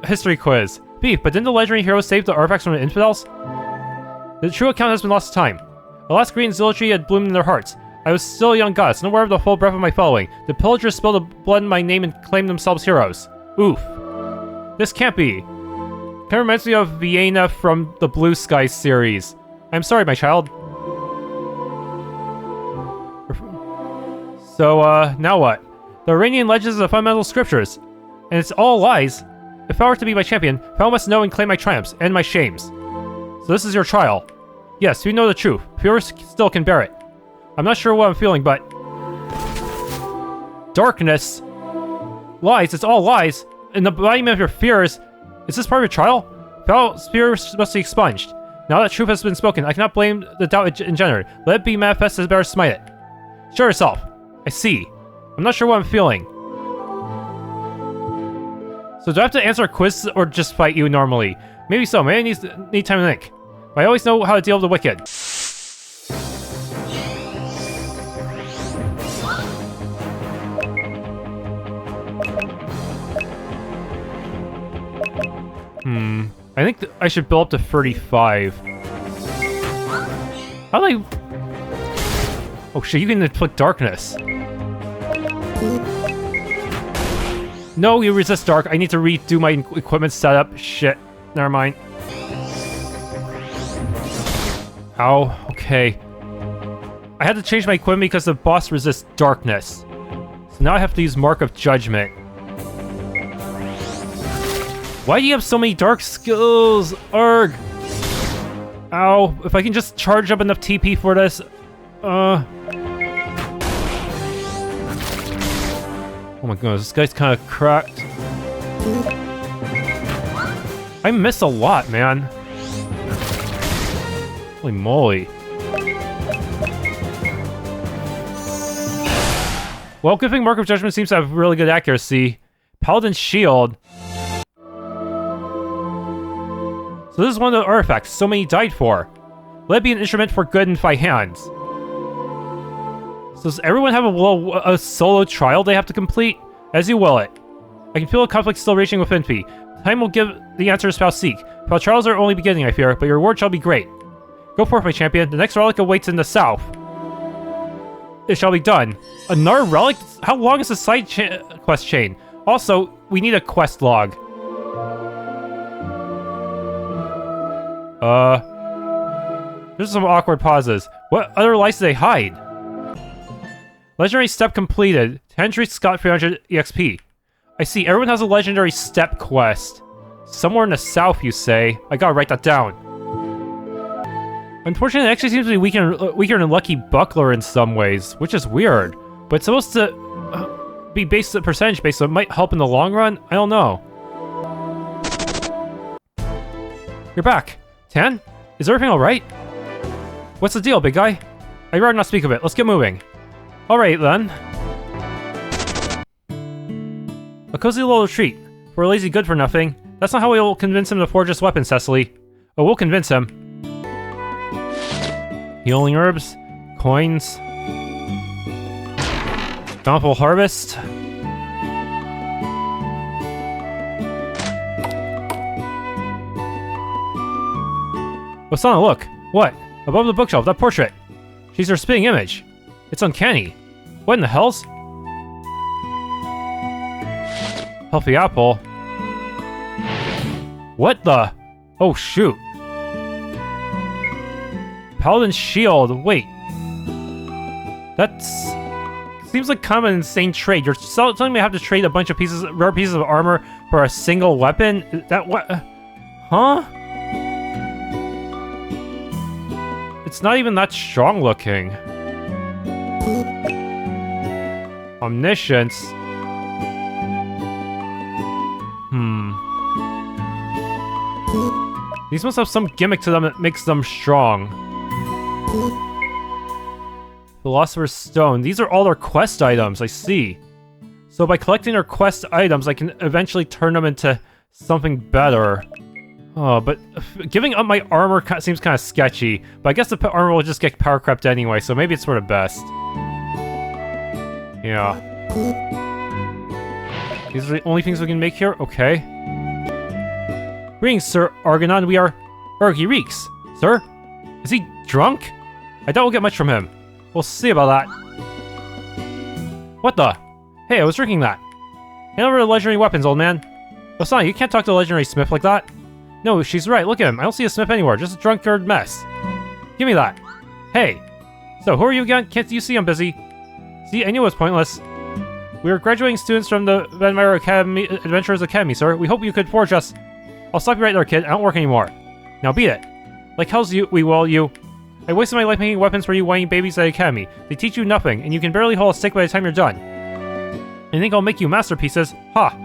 History quiz. Beef, but didn't the legendary heroes save the artifacts from the infidels? The true account has been lost to time. The last green zealotry had bloomed in their hearts. I was still a young goddess, unaware of the full breadth of my following. The pillagers spilled the blood in my name and claimed themselves heroes. Oof. This can't be. Kinda reminds me of Vienna from the Blue Sky series. I'm sorry, my child. So, now what? The Iranian legends are the fundamental scriptures. And it's all lies. If I were to be my champion, Pharaoh must know and claim my triumphs and my shames. So this is your trial. Yes, you know the truth. Fewer still can bear it. I'm not sure what I'm feeling, but... Darkness. Lies, it's all lies. And the embodiment of your fears. Is this part of your trial? Pharaoh's fears must be expunged. Now that truth has been spoken, I cannot blame the doubt it engendered. Let it be manifest as better smite it. Show yourself. I see. I'm not sure what I'm feeling. So do I have to answer a quiz or just fight you normally? Maybe so. Maybe I need time to think. But I always know how to deal with the wicked. I think I should build up to 35. How do I... Oh shit, you can inflict darkness. No, you resist dark. I need to redo my equipment setup. Shit. Never mind. Ow. Okay. I had to change my equipment because the boss resists darkness. So now I have to use Mark of Judgment. Why do you have so many dark skills? Arg! Ow. If I can just charge up enough TP for this. Oh my goodness, this guy's kind of cracked. I miss a lot, man. Holy moly. Well, good thing Mark of Judgment seems to have really good accuracy. Paladin's Shield. So this is one of the artifacts so many died for. Let it be an instrument for good in 5 hands. So does everyone have a solo trial they have to complete? As you will it. I can feel a conflict still raging within me. Time will give the answers thou seek. For trials are only beginning, I fear, but your reward shall be great. Go forth, my champion. The next relic awaits in the south. It shall be done. Another relic? How long is the side quest chain? Also, we need a quest log. There's some awkward pauses. What other lies do they hide? Legendary step completed. Tandrys got 300 EXP. I see, everyone has a legendary step quest. Somewhere in the south, you say. I gotta write that down. Unfortunately, it actually seems to be weaker than Lucky Buckler in some ways, which is weird. But it's supposed to be based percentage based, so it might help in the long run? I don't know. You're back. Tan? Is everything alright? What's the deal, big guy? I'd rather not speak of it. Let's get moving. Alright, then. A cozy little retreat. For a lazy good-for-nothing. That's not how we'll convince him to forge this weapon, Cecily. Oh, we'll convince him. Healing herbs. Coins. Bountiful harvest. Osana, look! What? Above the bookshelf, that portrait! She's her spitting image. It's uncanny. What in the hells? Healthy apple. What the? Oh shoot. Paladin's Shield. Wait. That's... seems like kind of an insane trade. You're telling me I have to trade a bunch of rare pieces of armor for a single weapon? That what? Huh? It's not even that strong looking. Omniscience. These must have some gimmick to them that makes them strong. Philosopher's Stone. These are all their quest items, I see. So by collecting their quest items, I can eventually turn them into something better. Oh, but giving up my armor seems kind of sketchy. But I guess the armor will just get power crept anyway, so maybe it's for the best. Yeah. These are the only things we can make here? Okay. Greetings, Sir Arganon. We are... Erg, he reeks. Sir? Is he drunk? I doubt we'll get much from him. We'll see about that. What the? Hey, I was drinking that. Hand over the legendary weapons, old man. Osana, you can't talk to a legendary smith like that. No, she's right. Look at him. I don't see a smith anywhere. Just a drunkard mess. Give me that. Hey. So, who are you again? Can't you see I'm busy? See, I knew it was pointless. We are graduating students from the Venmire Adventurers Academy, sir. We hope you could forge us. I'll stop you right there, kid. I don't work anymore. Now beat it. Like hell's you, you. I wasted my life making weapons for you whiny babies at the academy. They teach you nothing, and you can barely hold a stick by the time you're done. You think I'll make you masterpieces? Ha!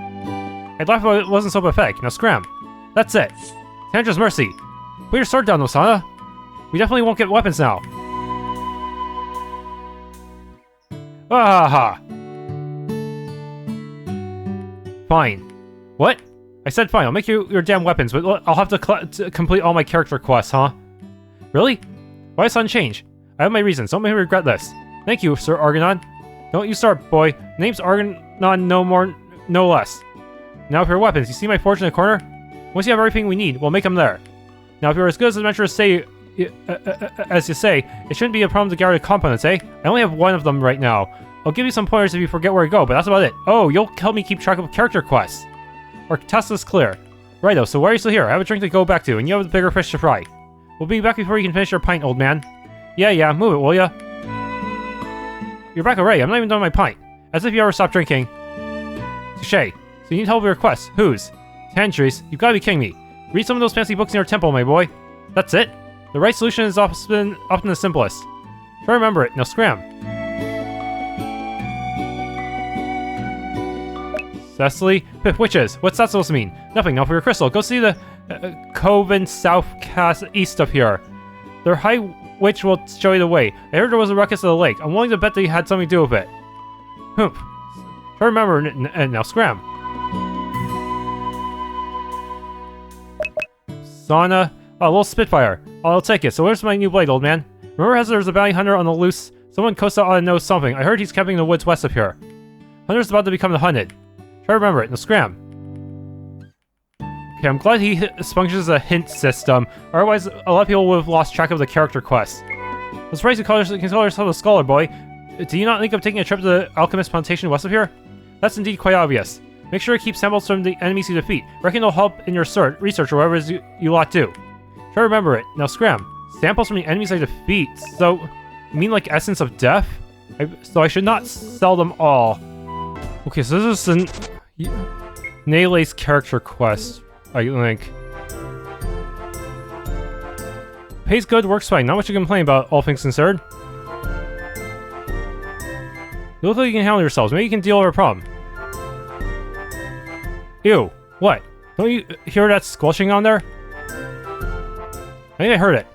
I'd laugh if it wasn't so pathetic. Now scram. That's it. Tandra's mercy. Put your sword down, Osana. We definitely won't get weapons now. Ah ha! Fine. What? I said fine, I'll make you your damn weapons, but I'll have to complete all my character quests, huh? Really? Why sudden change? I have my reasons, don't make me regret this. Thank you, Sir Arganon. Don't you start, boy. Name's Arganon, no more, no less. Now for your weapons, you see my forge in the corner? Once you have everything we need, we'll make them there. Now if you're as good as adventurers say, as you say, it shouldn't be a problem to gather the components, eh? I only have one of them right now. I'll give you some pointers if you forget where to go, but that's about it. Oh, you'll help me keep track of character quests. Our task is clear. Righto, so why are you still here? I have a drink to go back to, and you have a bigger fish to fry. We'll be back before you can finish your pint, old man. Yeah, move it, will ya? You're back already, I'm not even done with my pint. As if you ever stopped drinking. Touché. So you need help with your quest. Whose? Tandrys, you've gotta be kidding me. Read some of those fancy books in your temple, my boy. That's it? The right solution is often the simplest. Try to remember it. Now scram. Cecily? Witches. What's that supposed to mean? Nothing. Now for your crystal. Go see the Coven east of here. Their high witch will show you the way. I heard there was a ruckus at the lake. I'm willing to bet that you had something to do with it. Humph. Try to remember and now scram. Osana. Oh, a little Spitfire. Oh, I'll take it. So where's my new blade, old man? Remember as there's a bounty hunter on the loose? Someone Consta ought to know something. I heard he's camping in the woods west of here. Hunter's about to become the hunted. Try to remember it. Now scram. Okay, I'm glad he functions as a hint system. Otherwise, a lot of people would have lost track of the character quest. I'm surprised you can call yourself a scholar, boy. Do you not think of taking a trip to the Alchemist Plantation west of here? That's indeed quite obvious. Make sure to keep samples from the enemies you defeat. Reckon it'll help in your research or whatever it is you lot do. Try to remember it. Now scram. Samples from the enemies I defeat. So, you mean like essence of death? So I should not sell them all. Okay, so this is Neile's character quest, I think. Pays good, works fine. Not much to complain about, all things considered. You look like you can handle yourselves. Maybe you can deal with our problem. Ew. What? Don't you hear that squelching on there? I think I heard it.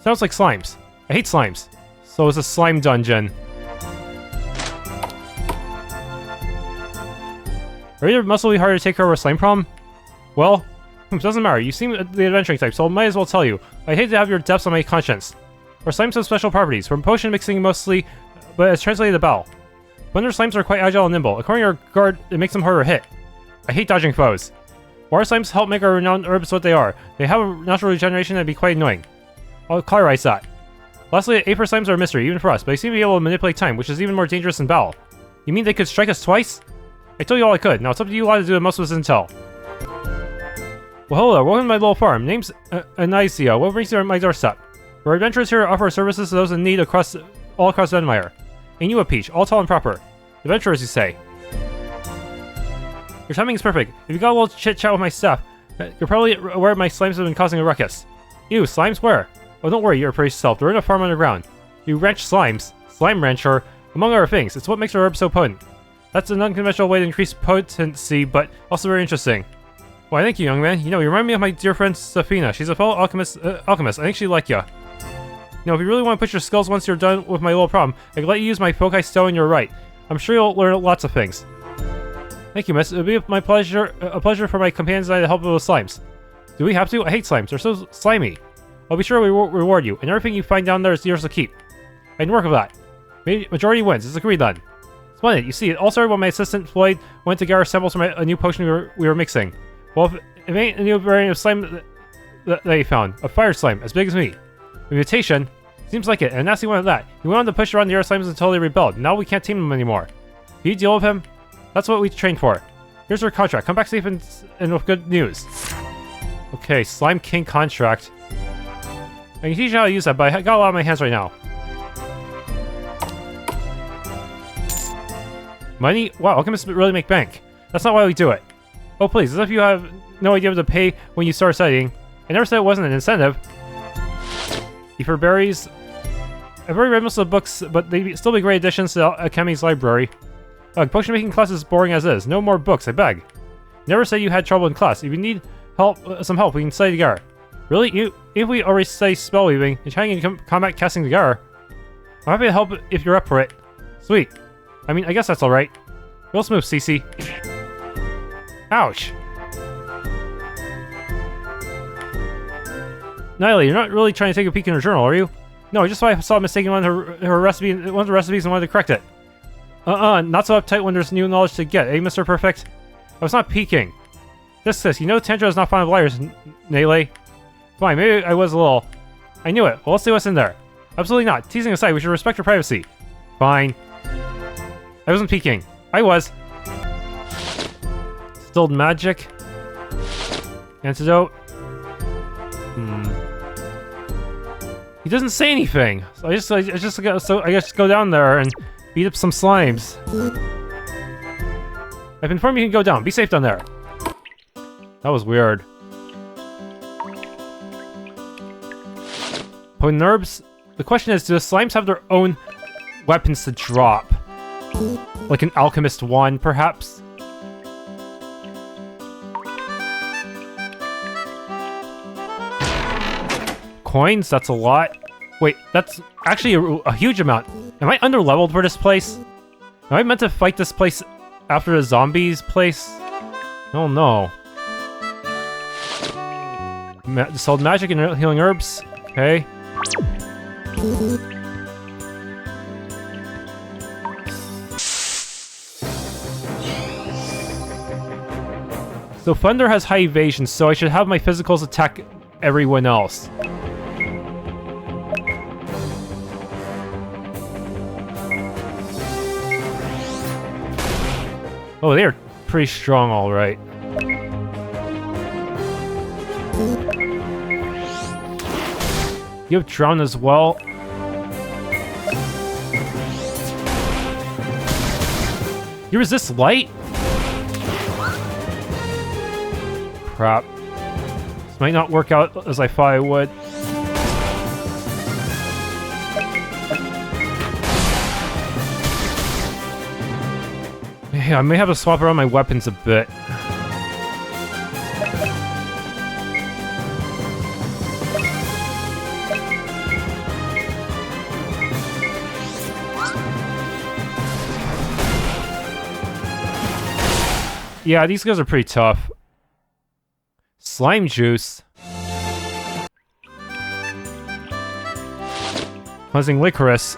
Sounds like slimes. I hate slimes. So it's a slime dungeon. Are you muscly hard to take care of a slime problem? Well, it doesn't matter. You seem the adventuring type, so I might as well tell you. I hate to have your depths on my conscience. Our slimes have special properties, from potion mixing mostly, but it's translated to battle. Wonder slimes are quite agile and nimble. According to our guard, it makes them harder to hit. I hate dodging foes. Water slimes help make our renowned herbs what they are. They have a natural regeneration that'd be quite annoying. I'll cauterize that. Lastly, Aether slimes are a mystery, even for us, but they seem to be able to manipulate time, which is even more dangerous than battle. You mean they could strike us twice? I told you all I could. Now it's up to you lot to do the most with this intel. Well, hello, welcome to my little farm. Name's Anicia. What brings you to my doorstep? We're adventurers here to offer services to those in need all across Venmire. Ain't you a peach? All tall and proper. Adventurers, you say. Your timing is perfect. If you got a little chit-chat with my staff, you're probably aware my slimes have been causing a ruckus. Ew, slimes where? Oh, don't worry, you're pretty self. They're in a farm underground. You ranch slimes. Slime rancher. Among other things, it's what makes our herb so potent. That's an unconventional way to increase potency, but also very interesting. Why, thank you, young man. You know, you remind me of my dear friend Safina. She's a fellow alchemist. I think she'd like ya. You know, if you really want to push your skills once you're done with my little problem, I can let you use my Fokai Stone and you're right. I'm sure you'll learn lots of things. Thank you, miss. It'll be a pleasure for my companions and I to help with those slimes. Do we have to? I hate slimes. They're so slimy. I'll be sure to reward you, and everything you find down there is yours to keep. I can work with that. Majority wins. It's agreed then. Splendid. You see, it all started when my assistant Floyd went to gather samples from a new potion we were mixing. Well, if it ain't a new variant of slime that he found. A fire slime, as big as me. A mutation? Seems like it, and a nasty one at that. He went on to push around the air slimes until they rebelled. Now we can't team them anymore. Can you deal with him? That's what we trained for. Here's our contract. Come back safe and with good news. Okay, Slime King contract. I can teach you how to use that, but I got a lot on my hands right now. Money? Wow, Alchemists really make bank. That's not why we do it. Oh please, as if you have no idea what to pay when you start studying. I never said it wasn't an incentive. For berries, I've already read most of the books, but they'd still be great additions to the Academy's library. Potion making class is boring as is. No more books, I beg. Never said you had trouble in class. If you need help, some help, we can study together. Really? If we already study spell weaving and trying to combat casting together, I'm happy to help if you're up for it. Sweet. I mean, I guess that's alright. Real smooth, Cece. Ouch. Neile, you're not really trying to take a peek in her journal, are you? No, I just saw a mistake in one of her recipe, one of the recipes and wanted to correct it. Not so uptight when there's new knowledge to get, eh, Mr. Perfect? I was not peeking. This, you know Tandra is not fond of liars, Neile. Fine, maybe I was a little. I knew it. Well, let's see what's in there. Absolutely not. Teasing aside, we should respect your privacy. Fine. I wasn't peeking. I was. Distilled magic. Antidote. He doesn't say anything. So I guess go down there and beat up some slimes. I've been informed you can go down. Be safe down there. That was weird. Potent herbs. The question is, do the slimes have their own weapons to drop? Like an alchemist wand, perhaps? Coins? That's a lot. Wait, that's actually a huge amount. Am I underleveled for this place? Am I meant to fight this place after the zombies place? Oh no. Sold magic and healing herbs. Okay. So Thunder has high evasion, so I should have my physicals attack everyone else. Oh, they are pretty strong, alright. You have Drown as well. You resist light? Crap. This might not work out as I thought it would. Yeah, I may have to swap around my weapons a bit. Yeah, these guys are pretty tough. Slime juice. Cleansing licorice.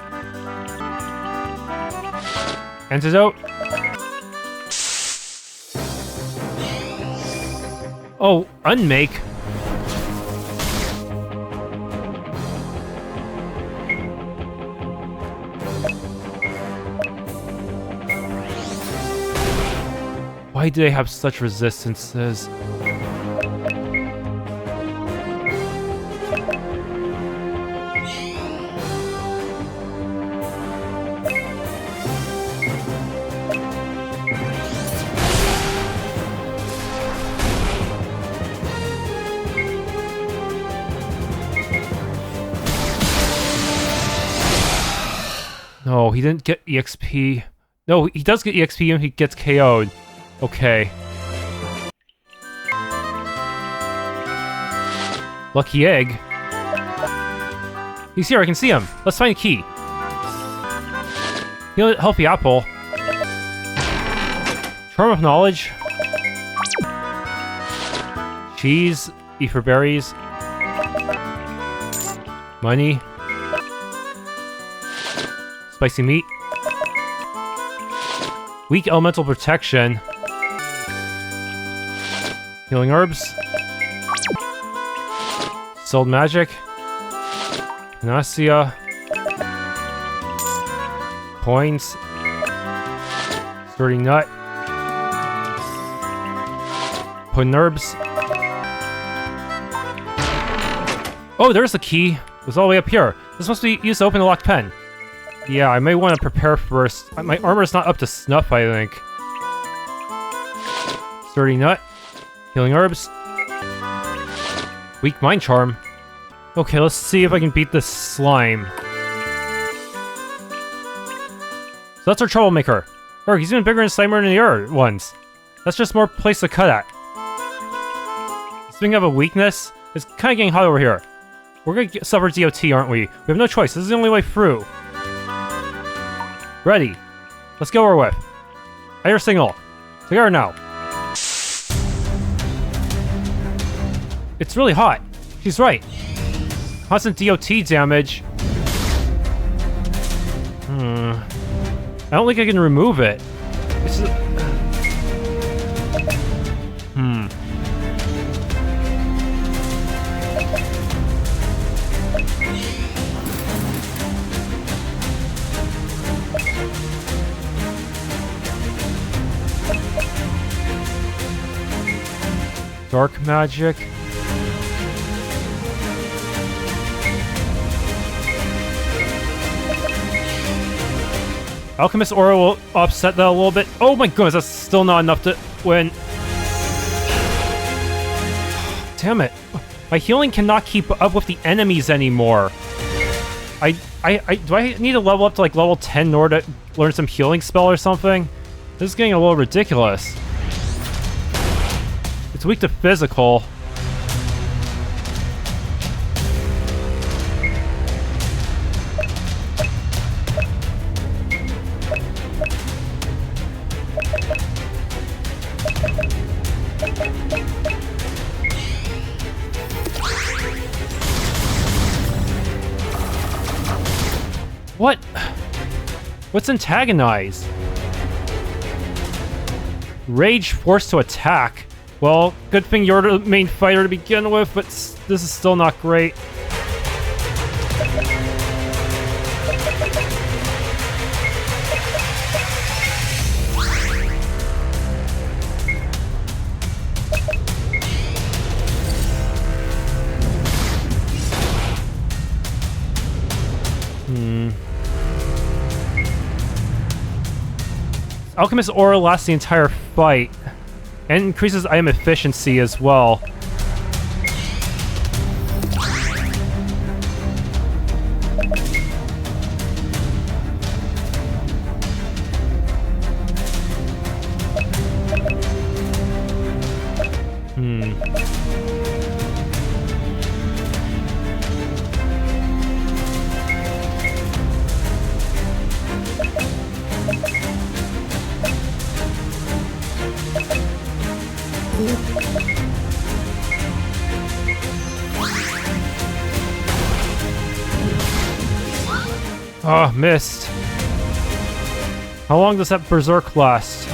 Antidote. Oh, unmake. Why do they have such resistances? No, he didn't get EXP. No, he does get EXP when he gets KO'd. Okay. Lucky egg. He's here, I can see him. Let's find a key. Healthy apple. Charm of knowledge. Cheese. Ether berries. Money. Spicy meat. Weak elemental protection. Healing herbs. Sold magic. Panacea. Coins. Sturdy nut. Potent herbs. Oh, there's the key. It was all the way up here. This must be used to open the locked pen. Yeah, I may want to prepare first. My armor's not up to snuff, I think. Sturdy nut. Healing herbs. Weak mind charm. Okay, let's see if I can beat this slime. So that's our troublemaker. Oh, he's even bigger and slimer than the other ones. That's just more place to cut at. Speaking of a weakness, it's kind of getting hot over here. We're gonna suffer DOT, aren't we? We have no choice. This is the only way through. Ready. Let's go with. I hear signal. Together now. It's really hot. She's right. Constant DOT damage. I don't think I can remove it. It's just... Dark magic. Alchemist aura will offset that a little bit. Oh my goodness, that's still not enough to win. Damn it. My healing cannot keep up with the enemies anymore. Do I need to level up to like level 10 in order to learn some healing spell or something? This is getting a little ridiculous. It's weak to physical. What? What's antagonize? Rage forced to attack. Well, good thing you're the main fighter to begin with, but this is still not great. Alchemist aura lasts the entire fight, and increases item efficiency as well. Oh, missed. How long does that berserk last?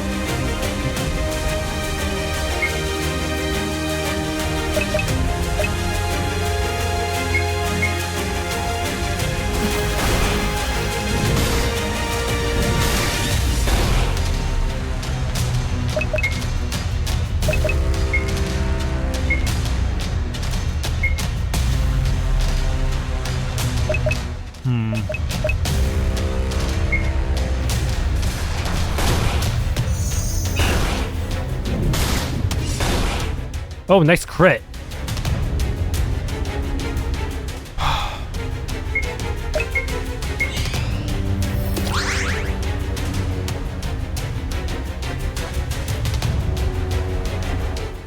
Oh, nice crit.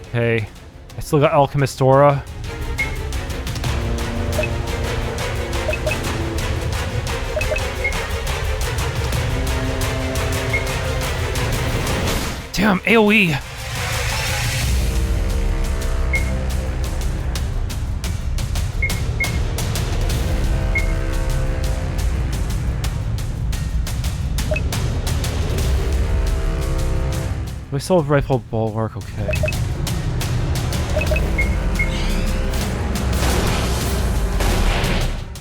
Okay, I still got Alchemist aura. Damn, AoE! We still have rifle bulwark, okay.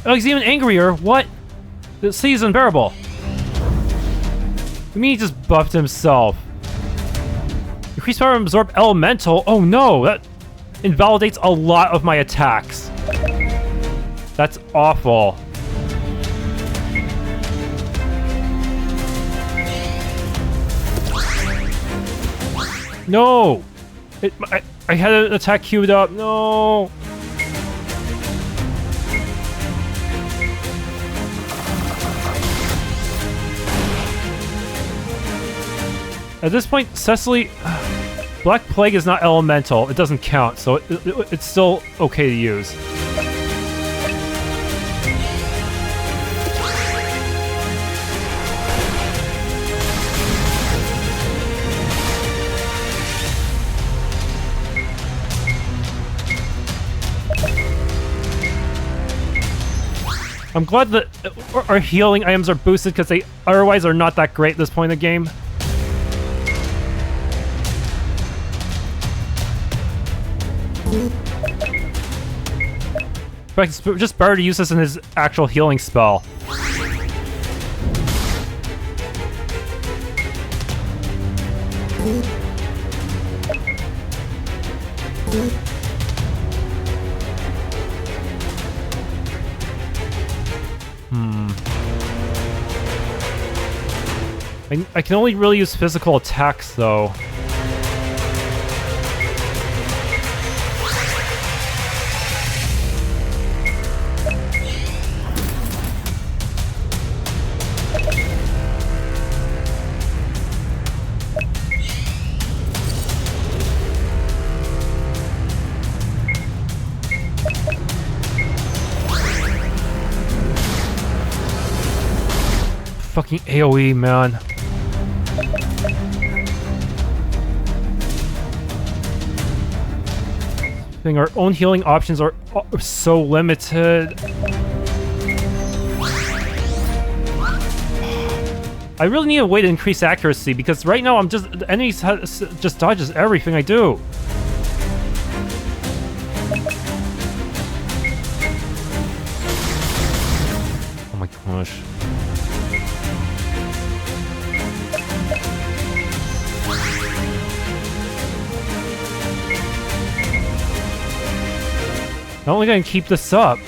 Oh, he's even angrier. What? This is unbearable. I mean, he just buffed himself. Increased power to absorb elemental. Oh no, that invalidates a lot of my attacks. That's awful. No! I had an attack queued up. No! At this point, Cecily... Black Plague is not elemental. It doesn't count, so it's still okay to use. I'm glad that our healing items are boosted because they otherwise are not that great at this point in the game. In fact, it's just better to use this in his actual healing spell. I can only really use physical attacks, though. Fucking AoE, man. Our own healing options are so limited. I really need a way to increase accuracy because right now I'm just the enemy just dodges everything I do. Oh my gosh. Not only gonna keep this up.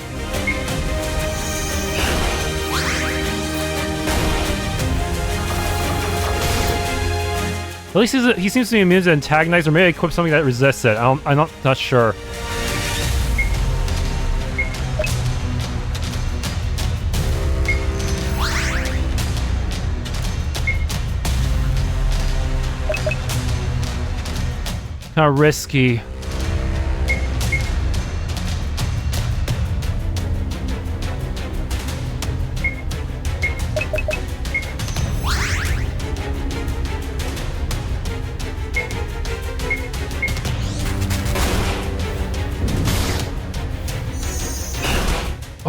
At least he seems to be immune to antagonize, or maybe equip something that resists it. I'm not sure. Kind of risky.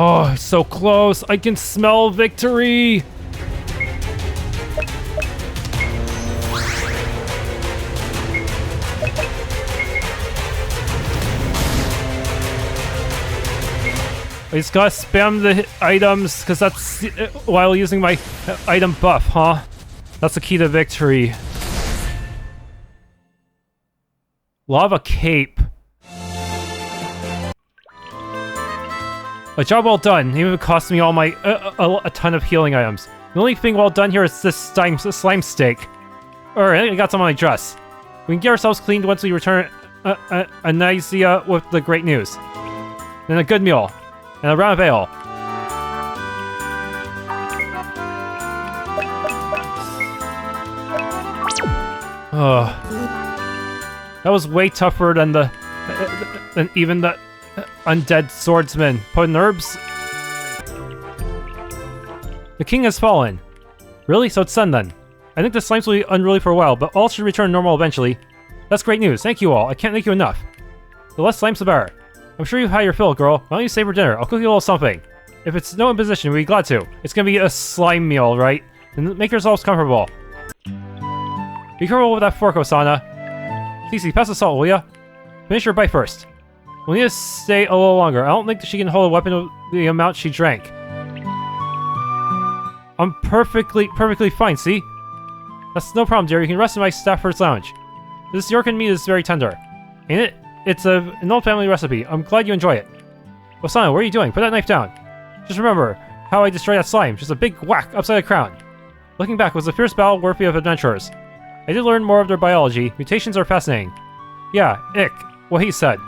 Oh, so close. I can smell victory. I just gotta spam the items because that's while using my item buff, huh? That's the key to victory. Lava Cape. A job well done, even if it cost me all my a ton of healing items. The only thing well done here is this slime steak. Alright, I got some on my dress. We can get ourselves cleaned once we return Anicia with the great news. Then a good meal, and a round of ale. That was way tougher than even the undead swordsman. Potent herbs? The king has fallen. Really? So it's done then. I think the slimes will be unruly for a while, but all should return normal eventually. That's great news. Thank you all. I can't thank you enough. The less slimes the better. I'm sure you've had your fill, girl. Why don't you save for dinner? I'll cook you a little something. If it's no imposition, we'd be glad to. It's gonna be a slime meal, right? And make yourselves comfortable. Be careful with that fork, Osana. Cecily, pass the salt, will ya? Finish your bite first. We'll need to stay a little longer. I don't think she can hold a weapon of the amount she drank. I'm perfectly fine, see? That's no problem, dear. You can rest in my Stafford's lounge. This Yorkin meat is very tender. Ain't it? It's an old family recipe. I'm glad you enjoy it. Osana, what are you doing? Put that knife down. Just remember how I destroyed that slime. Just a big whack upside the crown. Looking back, it was a fierce battle worthy of adventurers. I did learn more of their biology. Mutations are fascinating. Yeah, ick. What he said.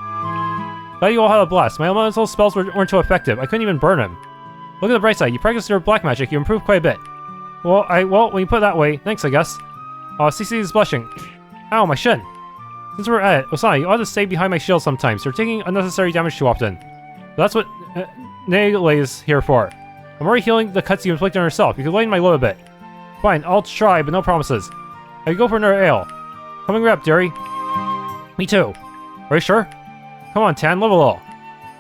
Glad you all had a blast. My elemental spells weren't too effective. I couldn't even burn him. Look at the bright side. You practiced your black magic. You improved quite a bit. Well, when you put it that way, thanks, I guess. Cecily is blushing. Ow, my shin. Since we're at it, Osana, you ought to stay behind my shield sometimes. You're taking unnecessary damage too often. That's what Neile is here for. I'm already healing the cuts you inflicted on yourself. You can lighten my load a bit. Fine, I'll try, but no promises. I can go for another ale. Coming right up, dearie. Me too. Are you sure? Come on, Tan, live a little.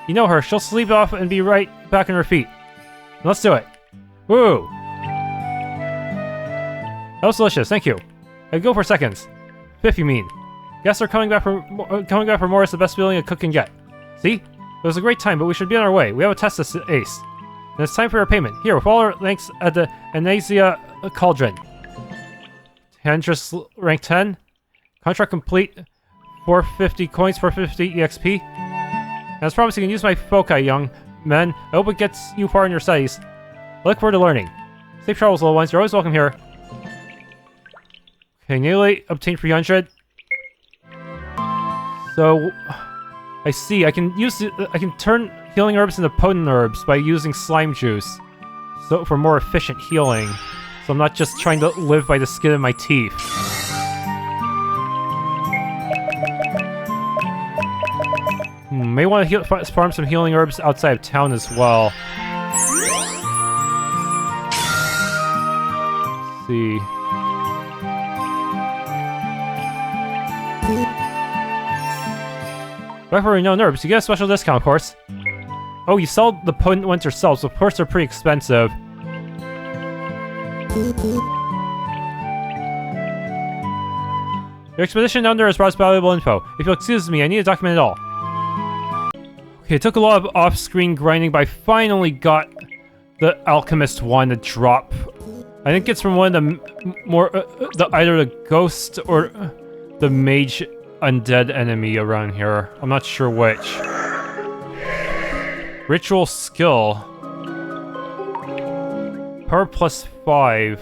You know her. She'll sleep off and be right back on her feet. Let's do it. Woo! That was delicious, thank you. I can go for seconds. 5, you mean. Guests are coming back for more. It's the best feeling a cook can get. See? It was a great time, but we should be on our way. We have a test to ace. And it's time for our payment. Here, with all our thanks at the Anasia Cauldron. Tandrys rank 10. Contract complete. 450 coins, 450 EXP. And as promised, you can use my foci, young men. I hope it gets you far in your studies. I look forward to learning. Safe travels, little ones. You're always welcome here. Okay, Neile obtained 300. So, I see. I can turn healing herbs into potent herbs by using slime juice. So for more efficient healing. So I'm not just trying to live by the skin of my teeth. May want to farm some healing herbs outside of town as well. Let's see. Back for renowned herbs, you get a special discount, of course. Oh, you sell the potent ones yourself, so of course they're pretty expensive. Your expedition down there has brought us valuable info. If you'll excuse me, I need to document it all. Okay, it took a lot of off-screen grinding, but I finally got the Alchemist one to drop. I think it's from one of the either the ghost or the mage undead enemy around here. I'm not sure which. Ritual skill. Power plus 5.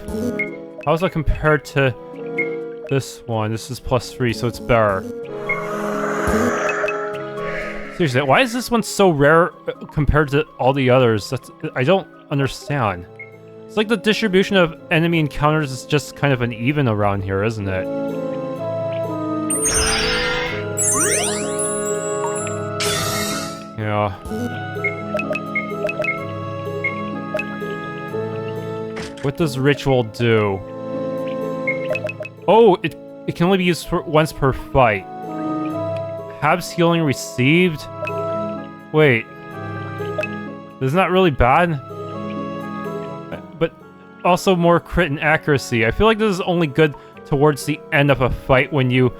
How does that compare to this one? This is plus 3, so it's better. Seriously, why is this one so rare compared to all the others? I don't understand. It's like the distribution of enemy encounters is just kind of uneven around here, isn't it? Yeah. What does ritual do? Oh, it can only be used once per fight. Habs healing received? Wait. Isn't that really bad? But also more crit and accuracy. I feel like this is only good towards the end of a fight when you're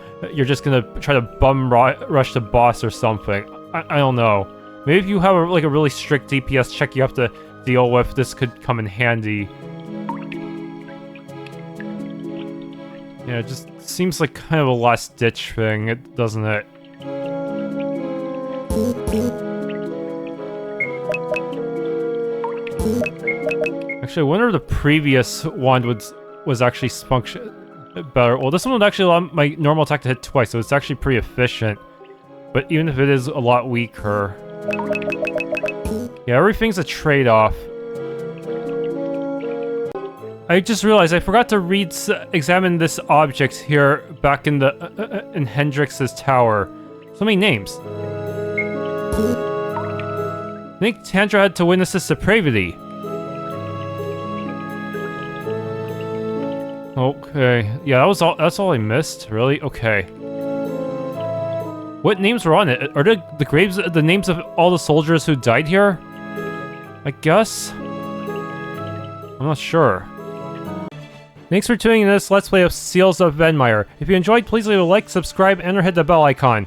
just gonna try to bum rush the boss or something. I don't know. Maybe if you have a really strict DPS check you have to deal with, this could come in handy. Yeah, it just seems like kind of a last-ditch thing, doesn't it? Actually, I wonder if the previous one was actually function better. Well, this one would actually allow my normal attack to hit twice, so it's actually pretty efficient. But even if it is a lot weaker... Yeah, everything's a trade-off. I just realized I forgot to examine this object here back in Hendrix's tower. So many names. I think Tandra had to witness this depravity. Okay, yeah, that's all I missed, really? Okay. What names were on it? Are the graves the names of all the soldiers who died here? I guess? I'm not sure. Thanks for tuning in to this Let's Play of Seals of Venmire. If you enjoyed, please leave a like, subscribe, and or hit the bell icon.